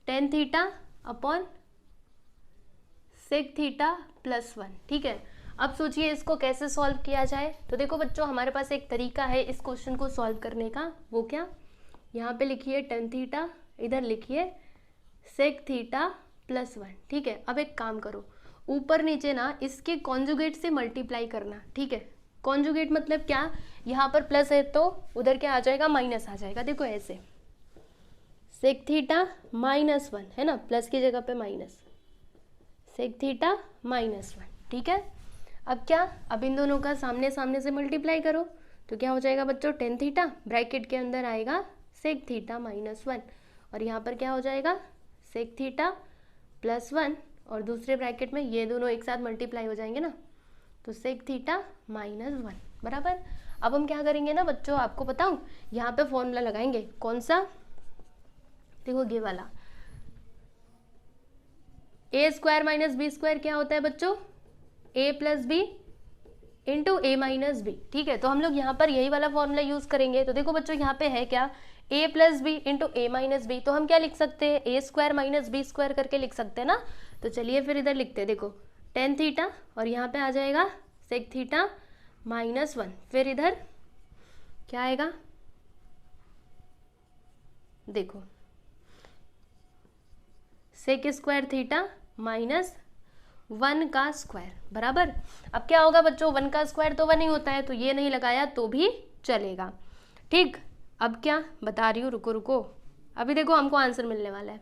tan theta upon sec theta plus 1। ठीक है, अब सोचिए इसको कैसे सॉल्व किया जाए। तो देखो बच्चों हमारे पास एक तरीका है इस क्वेश्चन को सॉल्व करने का, वो क्या, यहाँ पे लिखिए tan थीटा, इधर लिखिए sec थीटा प्लस 1। ठीक है, अब एक काम करो, ऊपर नीचे ना इसके कॉन्जुगेट से मल्टीप्लाई करना। ठीक है, कॉन्जुगेट मतलब क्या, यहाँ पर प्लस है तो उधर क्या आ जाएगा, माइनस आ जाएगा। देखो ऐसे sec थीटा माइनस 1 है ना, प्लस की जगह पे माइनस, sec थीटा माइनस 1। ठीक है, अब क्या, अब इन दोनों का सामने सामने से मल्टीप्लाई करो तो क्या हो जाएगा बच्चों, tan थीटा ब्रैकेट के अंदर आएगा sec थीटा माइनस 1, और यहाँ पर क्या हो जाएगा sec थीटा प्लस 1, और दूसरे ब्रैकेट में ये दोनों एक साथ मल्टीप्लाई हो जाएंगे ना, तो sec थीटा माइनस 1 बराबर। अब हम क्या करेंगे ना बच्चों, आपको बताऊं, यहाँ पे फॉर्मूला लगाएंगे, कौन सा, देखो ये वाला, ए स्क्वायर माइनस बी स्क्वायर क्या होता है बच्चों, ए प्लस बी इंटू ए माइनस बी। ठीक है, तो हम लोग यहाँ पर यही वाला फॉर्मूला यूज करेंगे। तो देखो बच्चों यहाँ पे है क्या, ए प्लस बी इंटू ए माइनस बी, तो हम क्या लिख सकते हैं, ए स्क्वायर माइनस बी स्क्वायर करके लिख सकते हैं ना। तो चलिए फिर इधर लिखते हैं, देखो tan थीटा और यहाँ पे आ जाएगा sec थीटा माइनस 1, फिर इधर क्या आएगा, देखो sec स्क्वायर थीटा माइनस 1 का स्क्वायर बराबर। अब क्या होगा बच्चों, 1 का स्क्वायर तो 1 ही होता है, तो ये नहीं लगाया तो भी चलेगा। ठीक, अब क्या बता रही हूँ, रुको रुको, अभी देखो हमको आंसर मिलने वाला है,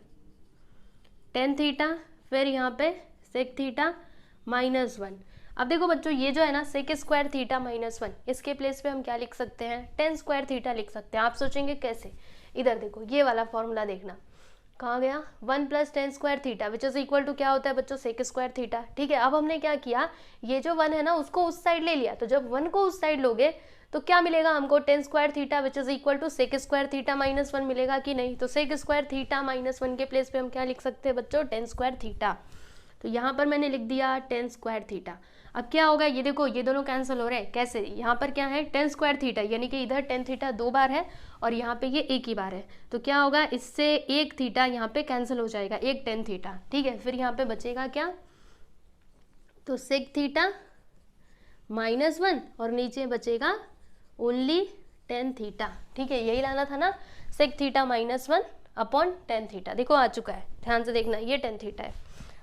tan थीटा, फिर यहाँ पे sec थीटा माइनस 1। अब देखो बच्चों ये जो है ना sec स्क्वायर थीटा माइनस 1, इसके प्लेस पे हम क्या लिख सकते हैं, tan स्क्वायर थीटा लिख सकते हैं। आप सोचेंगे कैसे, इधर देखो ये वाला फॉर्मूला देखना, कहाँ गया, 1 plus tan square theta which is equal to क्या होता है बच्चों, sec स्क्वायर थीटा। ठीक है, अब हमने क्या किया, ये जो 1 है ना उसको उस साइड ले लिया, तो जब 1 को उस साइड लोगे तो क्या मिलेगा हमको, tan square theta which is equal to sec स्क्वायर थीटा माइनस 1 मिलेगा कि नहीं। तो sec स्क्वायर थीटा माइनस 1 के प्लेस पे हम क्या लिख सकते हैं बच्चों, tan स्क्वायर थीटा। तो यहाँ पर मैंने लिख दिया tan स्क्वायर थीटा। अब क्या होगा, ये देखो ये दोनों कैंसिल हो रहे हैं, कैसे, यहाँ पर क्या है tan स्क्वायर थीटा, यानी कि इधर tan थीटा 2 बार है और यहाँ पे ये एक ही बार है, तो क्या होगा, इससे एक थीटा यहाँ पे कैंसिल हो जाएगा, एक tan थीटा। ठीक है, फिर यहाँ पे बचेगा क्या, तो sec थीटा माइनस 1 और नीचे बचेगा ओनली tan थीटा। ठीक है, यही लाना था ना, sec theta minus 1 upon tan theta, देखो आ चुका है, ध्यान से देखना, ये tan थीटा है।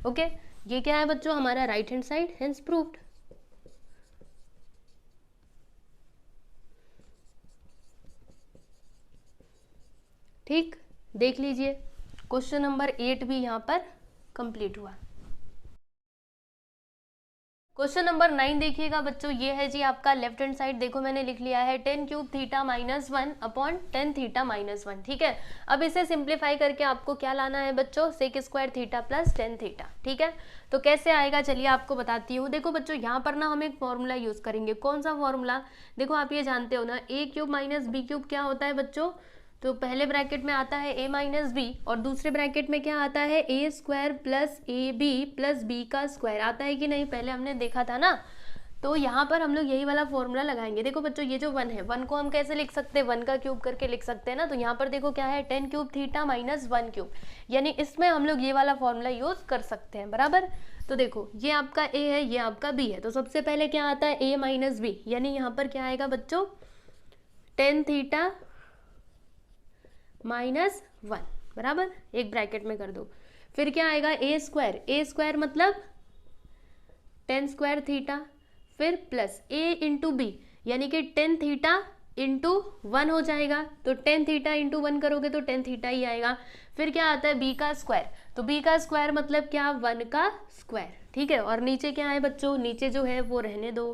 ओके, ये क्या है बच्चों, हमारा right hand side, hence proved. ठीक, देख लीजिए क्वेश्चन नंबर 8 भी यहाँ पर कंप्लीट हुआ। क्वेश्चन नंबर 9 देखिएगा बच्चों, ये है जी आपका लेफ्ट हैंड साइड। देखो मैंने लिख लिया है 10 cube theta minus 1 upon 10 theta minus 1। ठीक है, अब इसे सिंप्लीफाई करके आपको क्या लाना है बच्चों, sec square theta plus 10 theta. ठीक है, तो कैसे आएगा चलिए आपको बताती हूँ। देखो बच्चों यहाँ पर ना हम एक फॉर्मूला यूज करेंगे। कौन सा फॉर्मूला, देखो आप ये जानते हो ना, ए क्यूब माइनस बी क्यूब क्या होता है बच्चों, तो पहले ब्रैकेट में आता है a माइनस बी और दूसरे ब्रैकेट में क्या आता है a square plus a b plus b का स्क्वायर आता है कि नहीं, पहले हमने देखा था ना। तो यहाँ पर हम लोग यही वाला फॉर्मूला लगाएंगे। देखो बच्चों ये जो 1 है, 1 को हम कैसे लिख सकते हैं, 1 का क्यूब करके लिख सकते हैं ना। तो यहाँ पर देखो क्या है 10 क्यूब थीटा माइनस 1 क्यूब, यानी इसमें हम लोग ये वाला फॉर्मूला यूज कर सकते हैं बराबर। तो देखो ये आपका a है, ये आपका b है, तो सबसे पहले क्या आता है a माइनस बी, यानी यहाँ पर क्या आएगा बच्चों 10 थीटा माइनस 1 बराबर, एक ब्रैकेट में कर दो। फिर क्या आएगा a स्क्वायर मतलब 10 स्क्वायर थीटा, फिर प्लस a इंटू बी, यानी कि 10 थीटा इंटू 1 हो जाएगा। तो 10 थीटा इंटू 1 करोगे तो 10 थीटा ही आएगा। फिर क्या आता है b का स्क्वायर, तो b का स्क्वायर मतलब क्या 1 का स्क्वायर। ठीक है, और नीचे क्या है बच्चों, नीचे जो है वो रहने दो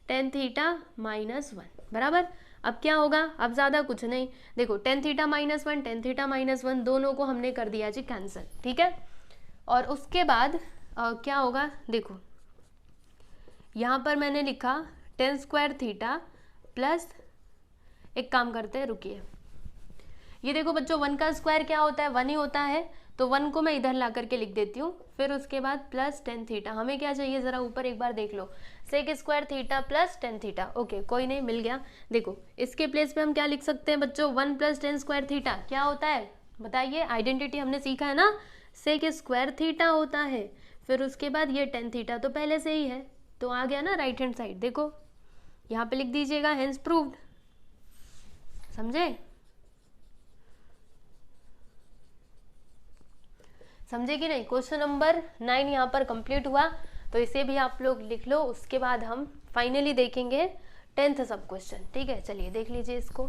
10 थीटा माइनस 1 बराबर। अब क्या होगा, अब ज़्यादा कुछ नहीं, देखो 10 थीटा माइनस 1 10 थीटा माइनस 1 दोनों को हमने कर दिया जी कैंसिल। ठीक है, और उसके बाद क्या होगा, देखो यहाँ पर मैंने लिखा 10 स्क्वायर थीटा प्लस, एक काम करते हैं रुकिए, ये देखो बच्चों 1 का स्क्वायर क्या होता है 1 ही होता है, तो 1 को मैं इधर ला करके लिख देती हूँ। फिर उसके बाद प्लस 10 थीटा, हमें क्या चाहिए ज़रा ऊपर एक बार देख लो, sec square theta plus 10 theta. Okay कोई नहीं, मिल गया। देखो इसके प्लेस पे हम क्या लिख सकते हैं बच्चों, 1 प्लस 10 स्क्वायर थीटा क्या होता है बताइए, आइडेंटिटी हमने सीखा है ना, सेक स्क्वायर थीटा होता है। फिर उसके बाद ये 10 थीटा तो पहले से ही है, तो आ गया ना राइट हैंड साइड। देखो यहाँ पे लिख दीजिएगा हेंस प्रूव्ड, समझे समझे कि नहीं। क्वेश्चन नंबर 9 यहाँ पर कंप्लीट हुआ, तो इसे भी आप लोग लिख लो। उसके बाद हम फाइनली देखेंगे 10th सब क्वेश्चन। ठीक है, चलिए देख लीजिए इसको।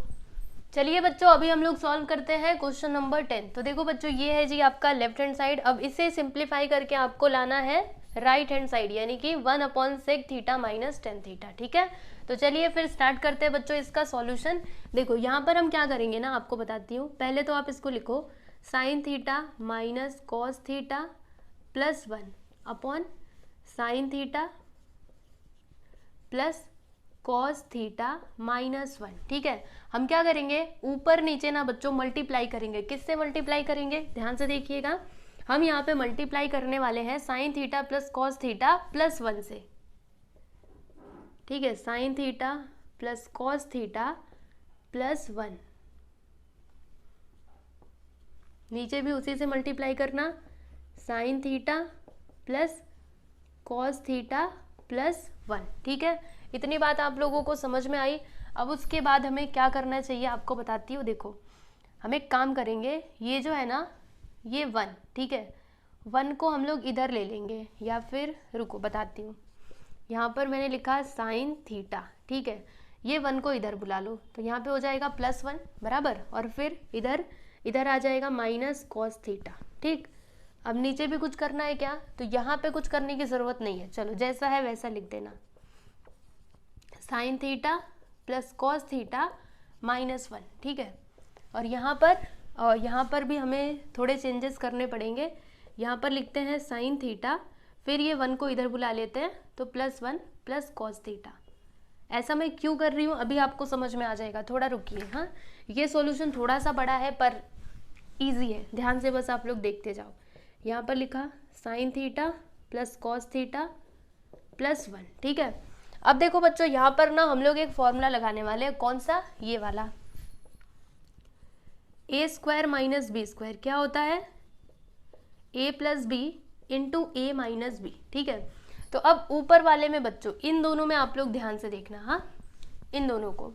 चलिए बच्चों अभी हम लोग सॉल्व करते हैं क्वेश्चन नंबर 10। तो देखो बच्चों ये है जी आपका लेफ्ट हैंड साइड। अब इसे सिंप्लीफाई करके आपको लाना है राइट हैंड साइड, यानी कि 1 upon sec theta minus 10 theta. ठीक है, तो चलिए फिर स्टार्ट करते हैं बच्चों इसका सॉल्यूशन। देखो यहाँ पर हम क्या करेंगे ना, आपको बताती हूँ। पहले तो आप इसको लिखो sine theta minus cos theta plus 1 upon sign theta plus cos theta minus 1। ठीक है, हम क्या करेंगे ऊपर नीचे ना बच्चों मल्टीप्लाई करेंगे। किससे मल्टीप्लाई करेंगे, ध्यान से देखिएगा। हम यहाँ पे मल्टीप्लाई करने वाले हैं sign theta plus cos theta plus 1 से। ठीक है, sign theta plus cos theta plus 1, नीचे भी उसी से मल्टीप्लाई करना, sign theta plus cos theta plus 1। ठीक है, इतनी बात आप लोगों को समझ में आई। अब उसके बाद हमें क्या करना चाहिए आपको बताती हूँ। देखो हम एक काम करेंगे, ये जो है ना ये 1, ठीक है, 1 को हम लोग इधर ले लेंगे, या फिर रुको बताती हूँ। यहाँ पर मैंने लिखा साइन थीटा, ठीक है, ये 1 को इधर बुला लो, तो यहाँ पे हो जाएगा प्लस 1 बराबर, और फिर इधर आ जाएगा माइनस कॉस थीटा। ठीक, अब नीचे भी कुछ करना है क्या, तो यहाँ पे कुछ करने की ज़रूरत नहीं है, चलो जैसा है वैसा लिख देना, sign theta plus cos theta minus 1। ठीक है, और यहाँ पर भी हमें थोड़े चेंजेस करने पड़ेंगे। यहाँ पर लिखते हैं साइन थीटा, फिर ये 1 को इधर बुला लेते हैं, तो प्लस 1 प्लस कॉस थीटा। ऐसा मैं क्यों कर रही हूँ अभी आपको समझ में आ जाएगा, थोड़ा रुकिए। हाँ, ये सॉल्यूशन थोड़ा सा बड़ा है पर इजी है, ध्यान से बस आप लोग देखते जाओ। यहाँ पर लिखा sign theta plus cos theta plus 1। ठीक है, अब देखो बच्चों यहाँ पर ना हम लोग एक फॉर्मूला लगाने वाले हैं। कौन सा, ये वाला, ए स्क्वायर माइनस बी स्क्वायर क्या होता है, ए प्लस बी इंटू ए माइनस बी। ठीक है, तो अब ऊपर वाले में बच्चों इन दोनों में आप लोग ध्यान से देखना। हाँ, इन दोनों को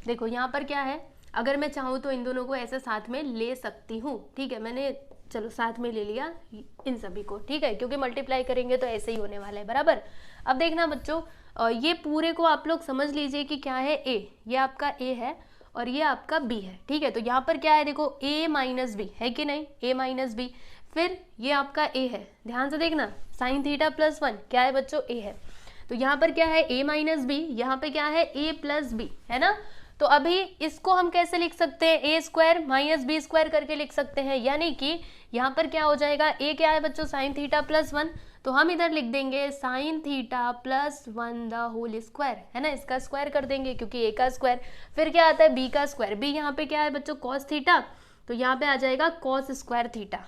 देखो, यहाँ पर क्या है, अगर मैं चाहूँ तो इन दोनों को ऐसे साथ में ले सकती हूँ। ठीक है, मैंने चलो साथ में ले लिया इन सभी को। ठीक है, क्योंकि मल्टीप्लाई करेंगे तो ऐसे ही होने वाला है बराबर। अब देखना बच्चों, ये पूरे को आप लोग समझ लीजिए कि क्या है, ए, ये आपका ए है और ये आपका बी है। ठीक है, तो यहाँ पर क्या है, देखो ए माइनस बी है कि नहीं, ए माइनस बी, फिर ये आपका ए है, ध्यान से देखना, साइन थीटा प्लस 1 क्या है बच्चों, ए है। तो यहाँ पर क्या है a माइनस बी, यहाँ पे क्या है a प्लस बी, है ना। तो अभी इसको हम कैसे लिख सकते हैं, a square minus b square करके लिख सकते हैं, यानी कि यहाँ पर क्या हो जाएगा, a क्या है बच्चों साइन थीटा प्लस 1, तो हम इधर लिख देंगे sine theta plus 1 the whole square, है ना, इसका स्क्वायर कर देंगे क्योंकि a का स्क्वायर। फिर क्या आता है b का स्क्वायर, b यहाँ पे क्या है बच्चों कॉस थीटा, तो यहाँ पे आ जाएगा कॉस स्क्वायर थीटा।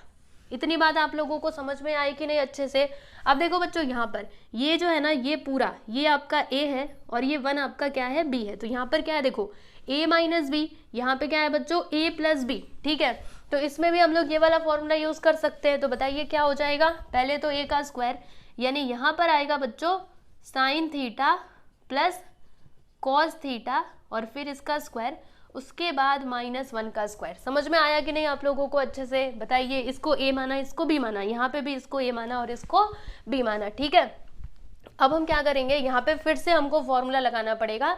इतनी बात आप लोगों को समझ में आई कि नहीं अच्छे से। अब देखो बच्चों यहाँ पर ये जो है ना, ये पूरा ये आपका a है और ये 1 आपका क्या है b है, तो यहाँ पर क्या है देखो a माइनस बी, यहाँ पे क्या है बच्चों a प्लस बी, ठीक है। तो इसमें भी हम लोग ये वाला फॉर्मूला यूज कर सकते हैं। तो बताइए क्या हो जाएगा, पहले तो a का स्क्वायर यानी यहाँ पर आएगा बच्चों sign theta plus cos theta और फिर इसका स्क्वायर, उसके बाद -1 का स्क्वायर। समझ में आया कि नहीं आप लोगों को अच्छे से, बताइए। इसको a माना, इसको b माना, यहाँ पे भी इसको a माना और इसको b माना, ठीक है। अब हम क्या करेंगे, यहाँ पे फिर से हमको फॉर्मूला लगाना पड़ेगा।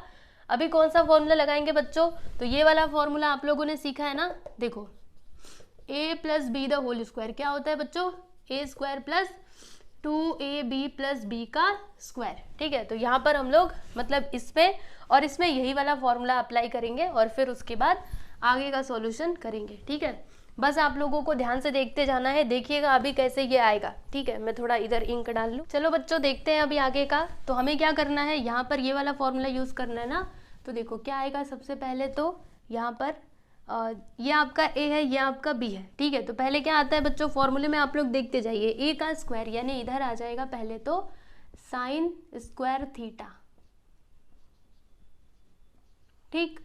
अभी कौन सा फॉर्मूला लगाएंगे बच्चों, तो ये वाला फॉर्मूला आप लोगों ने सीखा है ना, देखो a plus b the whole square क्या होता है बच्चों, a square plus 2ab plus b का स्क्वायर, ठीक है। तो यहाँ पर हम लोग मतलब इसमें और इसमें यही वाला फॉर्मूला अप्लाई करेंगे और फिर उसके बाद आगे का सॉल्यूशन करेंगे, ठीक है। बस आप लोगों को ध्यान से देखते जाना है, देखिएगा अभी कैसे ये आएगा, ठीक है। मैं थोड़ा इधर इंक डाल लूँ। चलो बच्चों देखते हैं अभी आगे का। तो हमें क्या करना है, यहाँ पर ये वाला फॉर्मूला यूज़ करना है ना। तो देखो क्या आएगा, सबसे पहले तो यहाँ पर ये आपका a है, ये आपका b है, ठीक है। तो पहले क्या आता है बच्चों, फॉर्मूले में आप लोग देखते जाइए, a का स्क्वायर यानी इधर आ जाएगा पहले तो साइन स्क्वायर थीटा, ठीक।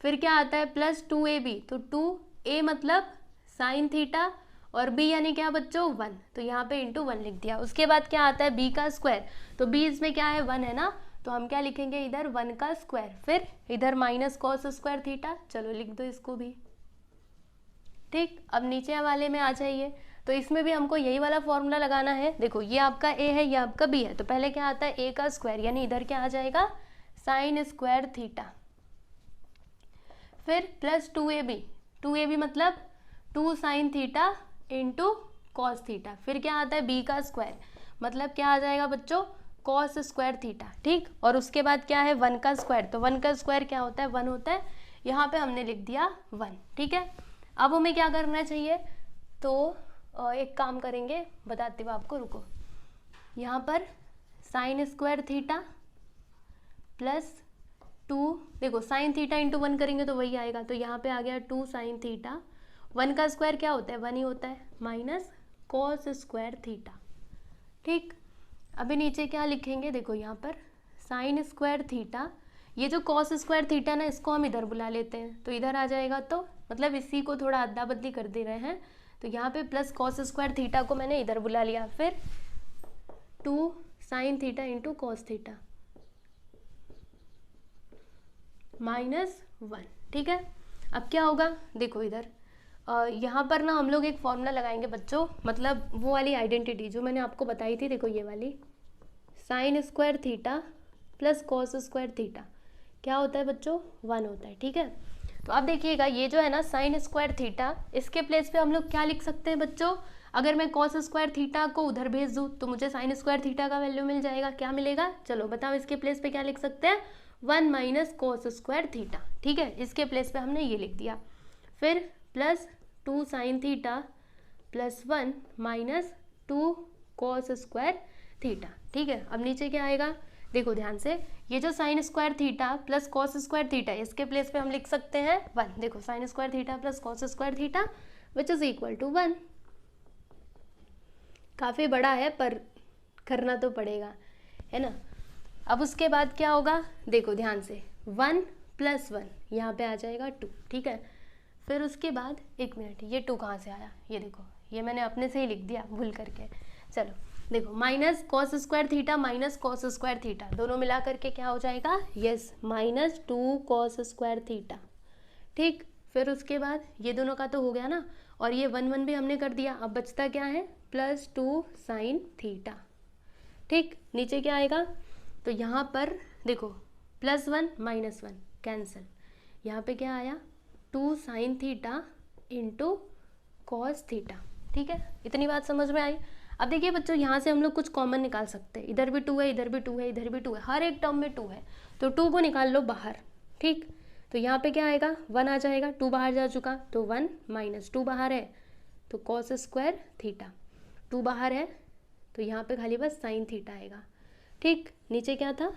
फिर क्या आता है प्लस 2ab, तो 2a मतलब साइन थीटा और b यानी क्या बच्चों 1, तो यहाँ पे इंटू 1 लिख दिया। उसके बाद क्या आता है b का स्क्वायर, तो b इसमें क्या है 1 है ना, तो हम क्या लिखेंगे इधर 1 का स्क्वायर, फिर इधर माइनस कॉस स्क्वायर थीटा, चलो लिख दो इसको भी, ठीक। अब नीचे वाले में आ जाइए, तो इसमें भी हमको यही वाला फॉर्मूला लगाना है। देखो ये आपका a है, ये आपका b है, तो पहले क्या आता है a का स्क्वायर यानी इधर क्या आ जाएगा साइन स्क्वायर थीटा, फिर प्लस 2ab मतलब 2 sine theta into cos theta, फिर क्या आता है b का स्क्वायर मतलब क्या आ जाएगा बच्चों कॉस स्क्वायर थीटा, ठीक। और उसके बाद क्या है 1 का स्क्वायर, तो 1 का स्क्वायर क्या होता है 1 होता है, यहाँ पे हमने लिख दिया 1, ठीक है। अब हमें क्या करना चाहिए, तो एक काम करेंगे बताती हूँ आपको, रुको। यहाँ पर साइन स्क्वायर थीटा प्लस 2, देखो साइन थीटा इंटू 1 करेंगे तो वही आएगा, तो यहाँ पे आ गया 2 साइन थीटा, 1 का स्क्वायर क्या होता है 1 ही होता है, माइनस कॉस स्क्वायर थीटा, ठीक। अभी नीचे क्या लिखेंगे, देखो यहाँ पर साइन स्क्वायर थीटा, ये जो कॉस स्क्वायर थीटा ना इसको हम इधर बुला लेते हैं, तो इधर आ जाएगा, तो मतलब इसी को थोड़ा अदला बदली कर दे रहे हैं, तो यहाँ पे प्लस कॉस स्क्वायर थीटा को मैंने इधर बुला लिया, फिर 2 sine theta into cos theta -1, ठीक है। अब क्या होगा, देखो इधर यहाँ पर ना हम लोग एक फॉर्मूला लगाएंगे बच्चों, मतलब वो वाली आइडेंटिटी जो मैंने आपको बताई थी, देखो ये वाली sign square theta plus cos square theta क्या होता है बच्चों 1 होता है, ठीक है। तो अब देखिएगा ये जो है ना साइन स्क्वायर थीटा, इसके प्लेस पे हम लोग क्या लिख सकते हैं बच्चों, अगर मैं कॉस स्क्वायर थीटा को उधर भेज दूँ तो मुझे साइन स्क्वायर थीटा का वैल्यू मिल जाएगा, क्या मिलेगा, चलो बताओ इसके प्लेस पे क्या लिख सकते हैं 1 माइनस कॉस स्क्वायर थीटा, ठीक है। इसके प्लेस पे हमने ये लिख दिया, फिर plus 2 sign theta plus 1 minus 2 cos square theta, ठीक है। अब नीचे क्या आएगा, देखो ध्यान से, ये जो sine square theta plus cos square theta इसके प्लेस पे हम लिख सकते हैं 1, देखो sine square theta plus cos square theta which is equal to 1। काफ़ी बड़ा है पर करना तो पड़ेगा, है ना। अब उसके बाद क्या होगा, देखो ध्यान से 1 प्लस 1 यहाँ पे आ जाएगा 2, ठीक है। फिर उसके बाद एक मिनट, ये 2 कहाँ से आया, ये देखो ये मैंने अपने से ही लिख दिया भूल करके, चलो देखो minus cos square theta minus cos square theta दोनों मिला करके क्या हो जाएगा, यस -2 कॉस स्क्वायर थीटा, ठीक। फिर उसके बाद ये दोनों का तो हो गया ना, और ये 1 1 भी हमने कर दिया, अब बचता क्या है +2 साइन थीटा, ठीक। नीचे क्या आएगा, तो यहाँ पर देखो +1 -1 कैंसिल, यहाँ पे क्या आया 2 sine theta into cos theta, ठीक है। इतनी बात समझ में आई। अब देखिए बच्चों, यहाँ से हम लोग कुछ कॉमन निकाल सकते हैं, इधर भी 2 है, इधर भी 2 है, इधर भी 2 है, हर एक टर्म में 2 है, तो 2 को निकाल लो बाहर। ठीक, तो यहाँ पे क्या आएगा, 1 आ जाएगा, 2 बाहर जा चुका, तो 1 माइनस 2 बाहर है तो कॉस स्क्वायर थीटा, 2 बाहर है तो यहाँ पे खाली बस साइन थीटा आएगा। ठीक, नीचे क्या था,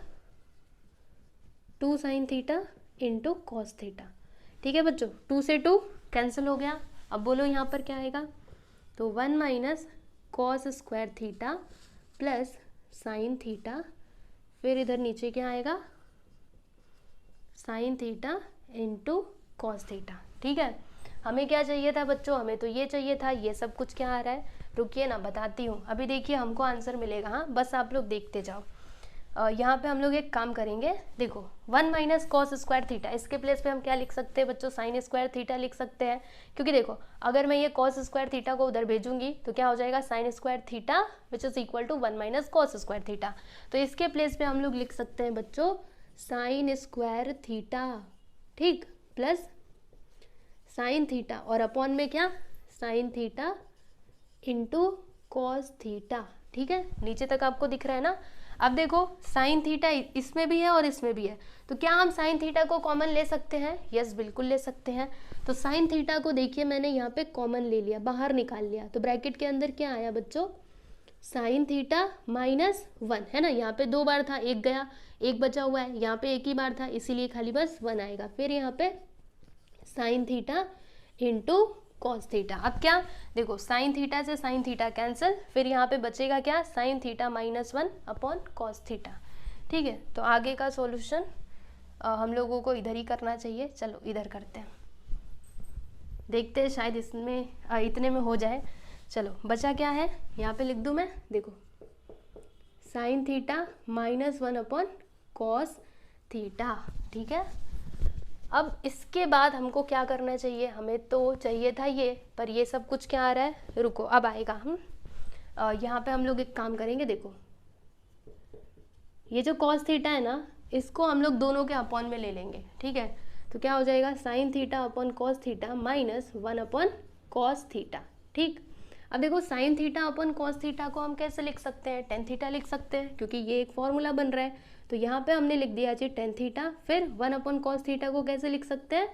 2 sine theta into cos theta. ठीक है बच्चों, 2 से 2 कैंसिल हो गया। अब बोलो यहाँ पर क्या आएगा, तो 1 minus cos square theta plus sine theta, फिर इधर नीचे क्या आएगा, sine theta into cos theta. ठीक है, हमें क्या चाहिए था बच्चों, हमें तो ये चाहिए था, ये सब कुछ क्या आ रहा है, रुकिए ना बताती हूँ। अभी देखिए हमको आंसर मिलेगा, हाँ बस आप लोग देखते जाओ। यहाँ पे हम लोग एक काम करेंगे, देखो 1 माइनस कॉस स्क्वायर थीटा, इसके प्लेस पे हम क्या लिख सकते हैं बच्चों, साइन स्क्वायर थीटा लिख सकते हैं, क्योंकि देखो अगर मैं ये कॉस स्क्वायर थीटा को उधर भेजूंगी तो क्या हो जाएगा, sine square theta which is equal to 1 minus cos square theta. तो इसके प्लेस पे हम लोग लिख सकते हैं बच्चों साइन स्क्वायर थीटा, ठीक, प्लस साइन थीटा और अपॉन में क्या, sine theta into cos theta. ठीक है, नीचे तक आपको दिख रहा है ना। अब देखो साइन थीटा इसमें भी है और इसमें भी है, तो क्या हम साइन थीटा को कॉमन ले सकते हैं, यस बिल्कुल ले सकते हैं। तो साइन थीटा को देखिए मैंने यहाँ पे कॉमन ले लिया, बाहर निकाल लिया, तो ब्रैकेट के अंदर क्या आया बच्चों, साइन थीटा माइनस 1 है ना, यहाँ पे 2 बार था, एक गया, एक बचा हुआ है, यहाँ पे एक ही बार था इसीलिए खाली बस 1 आएगा, फिर यहाँ पे sine theta into cos theta. अब क्या देखो, साइन थीटा से साइन थीटा कैंसिल, फिर यहाँ पे बचेगा क्या, sine theta minus 1 upon cos theta. ठीक है, तो आगे का सॉल्यूशन हम लोगों को इधर ही करना चाहिए, चलो इधर करते हैं, देखते हैं शायद इसमें इतने में हो जाए। चलो बचा क्या है, यहाँ पे लिख दूँ मैं, देखो sine theta minus 1 upon cos theta. ठीक है, अब इसके बाद हमको क्या करना चाहिए, हमें तो चाहिए था ये, पर ये सब कुछ क्या आ रहा है, रुको अब आएगा। हम यहाँ पे हम लोग एक काम करेंगे, देखो ये जो कॉस थीटा है ना, इसको हम लोग दोनों के अपॉन में ले लेंगे। ठीक है, तो क्या हो जाएगा, sine theta upon cos theta minus 1 upon cos theta. ठीक, अब देखो sine theta upon cos theta को हम कैसे लिख सकते हैं, टेन थीटा लिख सकते हैं, क्योंकि ये एक फॉर्मूला बन रहा है। तो यहाँ पे हमने लिख दिया जी टेन थीटा, फिर 1 अपॉन कॉस थीटा को कैसे लिख सकते हैं,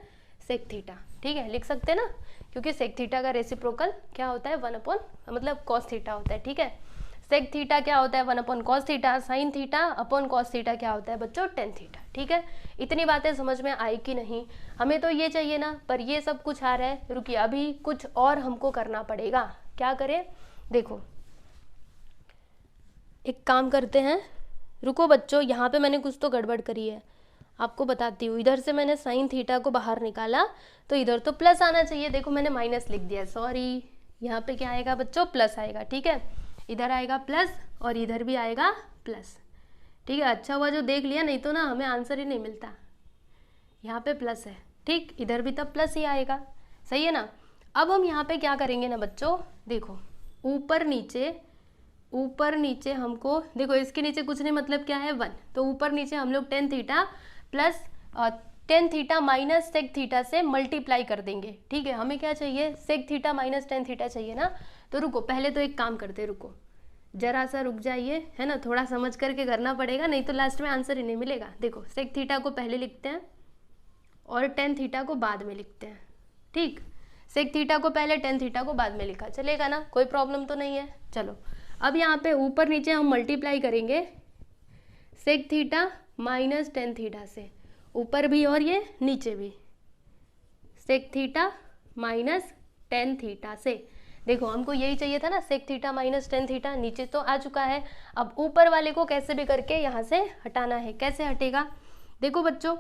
सेक थीटा। ठीक है, लिख सकते हैं ना, क्योंकि सेक थीटा का रेसिप्रोकल क्या होता है, 1 अपॉन मतलब कॉस थीटा होता है। ठीक है, सेक थीटा क्या होता है, 1 upon cos theta, sine theta upon cos theta क्या होता है बच्चों, टेन थीटा। ठीक है, इतनी बातें समझ में आई कि नहीं, हमें तो ये चाहिए ना, पर ये सब कुछ आ रहा है, रुकिए अभी कुछ और हमको करना पड़ेगा। क्या करें, देखो एक काम करते हैं, रुको बच्चों, यहाँ पे मैंने कुछ तो गड़बड़ करी है, आपको बताती हूँ। इधर से मैंने साइन थीटा को बाहर निकाला तो इधर तो प्लस आना चाहिए, देखो मैंने माइनस लिख दिया, सॉरी, यहाँ पे क्या आएगा बच्चों, प्लस आएगा। ठीक है, इधर आएगा प्लस और इधर भी आएगा प्लस। ठीक है, अच्छा हुआ जो देख लिया, नहीं तो ना हमें आंसर ही नहीं मिलता। यहाँ पे प्लस है, ठीक, इधर भी तब प्लस ही आएगा, सही है ना। अब हम यहाँ पे क्या करेंगे ना बच्चों, देखो ऊपर नीचे हमको, देखो इसके नीचे कुछ नहीं, मतलब क्या है 1, तो ऊपर नीचे हम लोग tan theta plus tan theta minus sec theta से मल्टीप्लाई कर देंगे। ठीक है, हमें क्या चाहिए, sec theta minus tan theta चाहिए ना। तो रुको पहले तो एक काम करते, रुको जरा सा रुक जाइए, है ना, थोड़ा समझ करके करना पड़ेगा, नहीं तो लास्ट में आंसर ही नहीं मिलेगा। देखो सेक थीटा को पहले लिखते हैं और टेन थीटा को बाद में लिखते हैं। ठीक, सेक थीटा को पहले, टेन थीटा को बाद में लिखा, चलेगा ना, कोई प्रॉब्लम तो नहीं है। चलो अब यहाँ पे ऊपर नीचे हम मल्टीप्लाई करेंगे sec theta minus tan theta से, ऊपर भी और ये नीचे भी, sec theta minus tan theta से। देखो हमको यही चाहिए था ना, sec theta minus tan theta, नीचे तो आ चुका है, अब ऊपर वाले को कैसे भी करके यहाँ से हटाना है। कैसे हटेगा, देखो बच्चों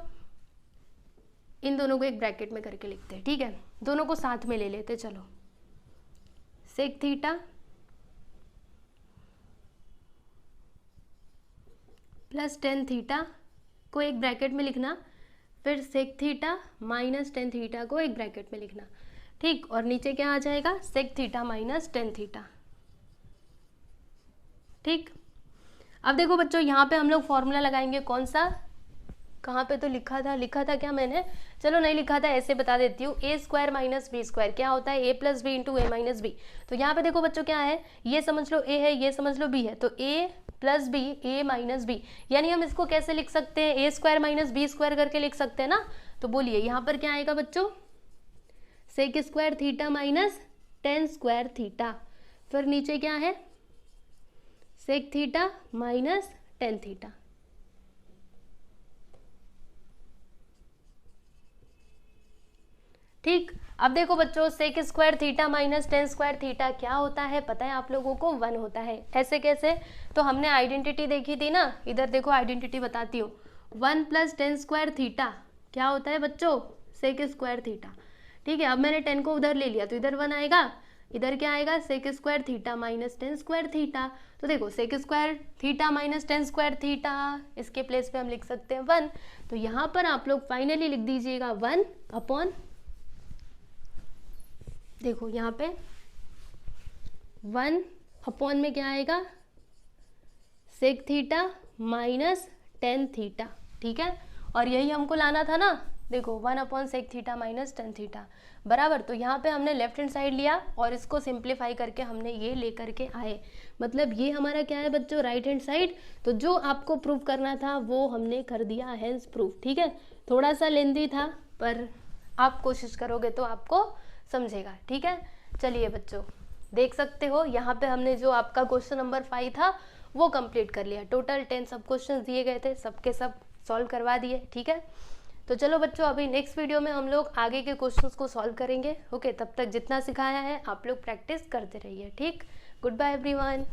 इन दोनों को एक ब्रैकेट में करके लिखते हैं। ठीक है, दोनों को साथ में ले लेते, चलो sec theta plus tan theta को एक ब्रैकेट में लिखना, फिर sec theta minus tan theta को एक ब्रैकेट में लिखना। ठीक, और नीचे क्या आ जाएगा, sec theta minus tan theta. ठीक, अब देखो बच्चों यहाँ पे हम लोग फॉर्मूला लगाएंगे, कौन सा, कहाँ पे तो लिखा था क्या मैंने, चलो नहीं लिखा था, ऐसे बता देती हूँ। ए स्क्वायर माइनस बी स्क्वायर क्या होता है, ए प्लस बी इंटू ए माइनस बी। तो यहाँ पे देखो बच्चों क्या है, ये समझ लो ए है, ये समझ लो बी है, तो ए प्लस बी ए माइनस बी, यानी हम इसको कैसे लिख सकते हैं, ए स्क्वायर माइनस बी स्क्वायर करके लिख सकते हैं ना। तो बोलिए यहाँ पर क्या आएगा बच्चों, sec square theta minus tan square theta, फिर नीचे क्या है, sec theta minus tan theta. ठीक, अब देखो बच्चों, sec square theta minus tan square theta क्या होता है, पता है आप लोगों को, 1 होता है। ऐसे कैसे, तो हमने आइडेंटिटी देखी थी ना, इधर देखो आइडेंटिटी बताती हूँ, 1 प्लस टेन स्क्वायर थीटा क्या होता है बच्चों, सेक स्क्वायर थीटा। ठीक है, अब मैंने 10 को उधर ले लिया तो इधर 1 आएगा, इधर क्या आएगा, sec square theta minus tan square theta. तो देखो sec square theta minus tan square theta, इसके प्लेस पे हम लिख सकते हैं 1। तो यहाँ पर आप लोग फाइनली लिख दीजिएगा 1 अपॉन, देखो यहाँ पे 1 अपॉन में क्या आएगा, sec theta minus tan theta. ठीक है, और यही हमको लाना था ना, देखो 1 upon sec theta minus tan theta बराबर। तो यहाँ पे हमने लेफ्ट हैंड साइड लिया और इसको सिंप्लीफाई करके हमने ये लेकर के आए, मतलब ये हमारा क्या है बच्चों, राइट हैंड साइड। तो जो आपको प्रूव करना था वो हमने कर दिया, हैंस प्रूफ। ठीक है, थोड़ा सा लेंदी था पर आप कोशिश करोगे तो आपको समझेगा। ठीक है, चलिए बच्चों देख सकते हो यहाँ पे हमने जो आपका क्वेश्चन नंबर 5 था वो कंप्लीट कर लिया। टोटल 10 सब क्वेश्चन दिए गए थे, सबके सब सॉल्व करवा दिए। ठीक है, तो चलो बच्चों अभी नेक्स्ट वीडियो में हम लोग आगे के क्वेश्चंस को सॉल्व करेंगे। ओके, तब तक जितना सिखाया है आप लोग प्रैक्टिस करते रहिए। ठीक, गुड बाय एवरीवन।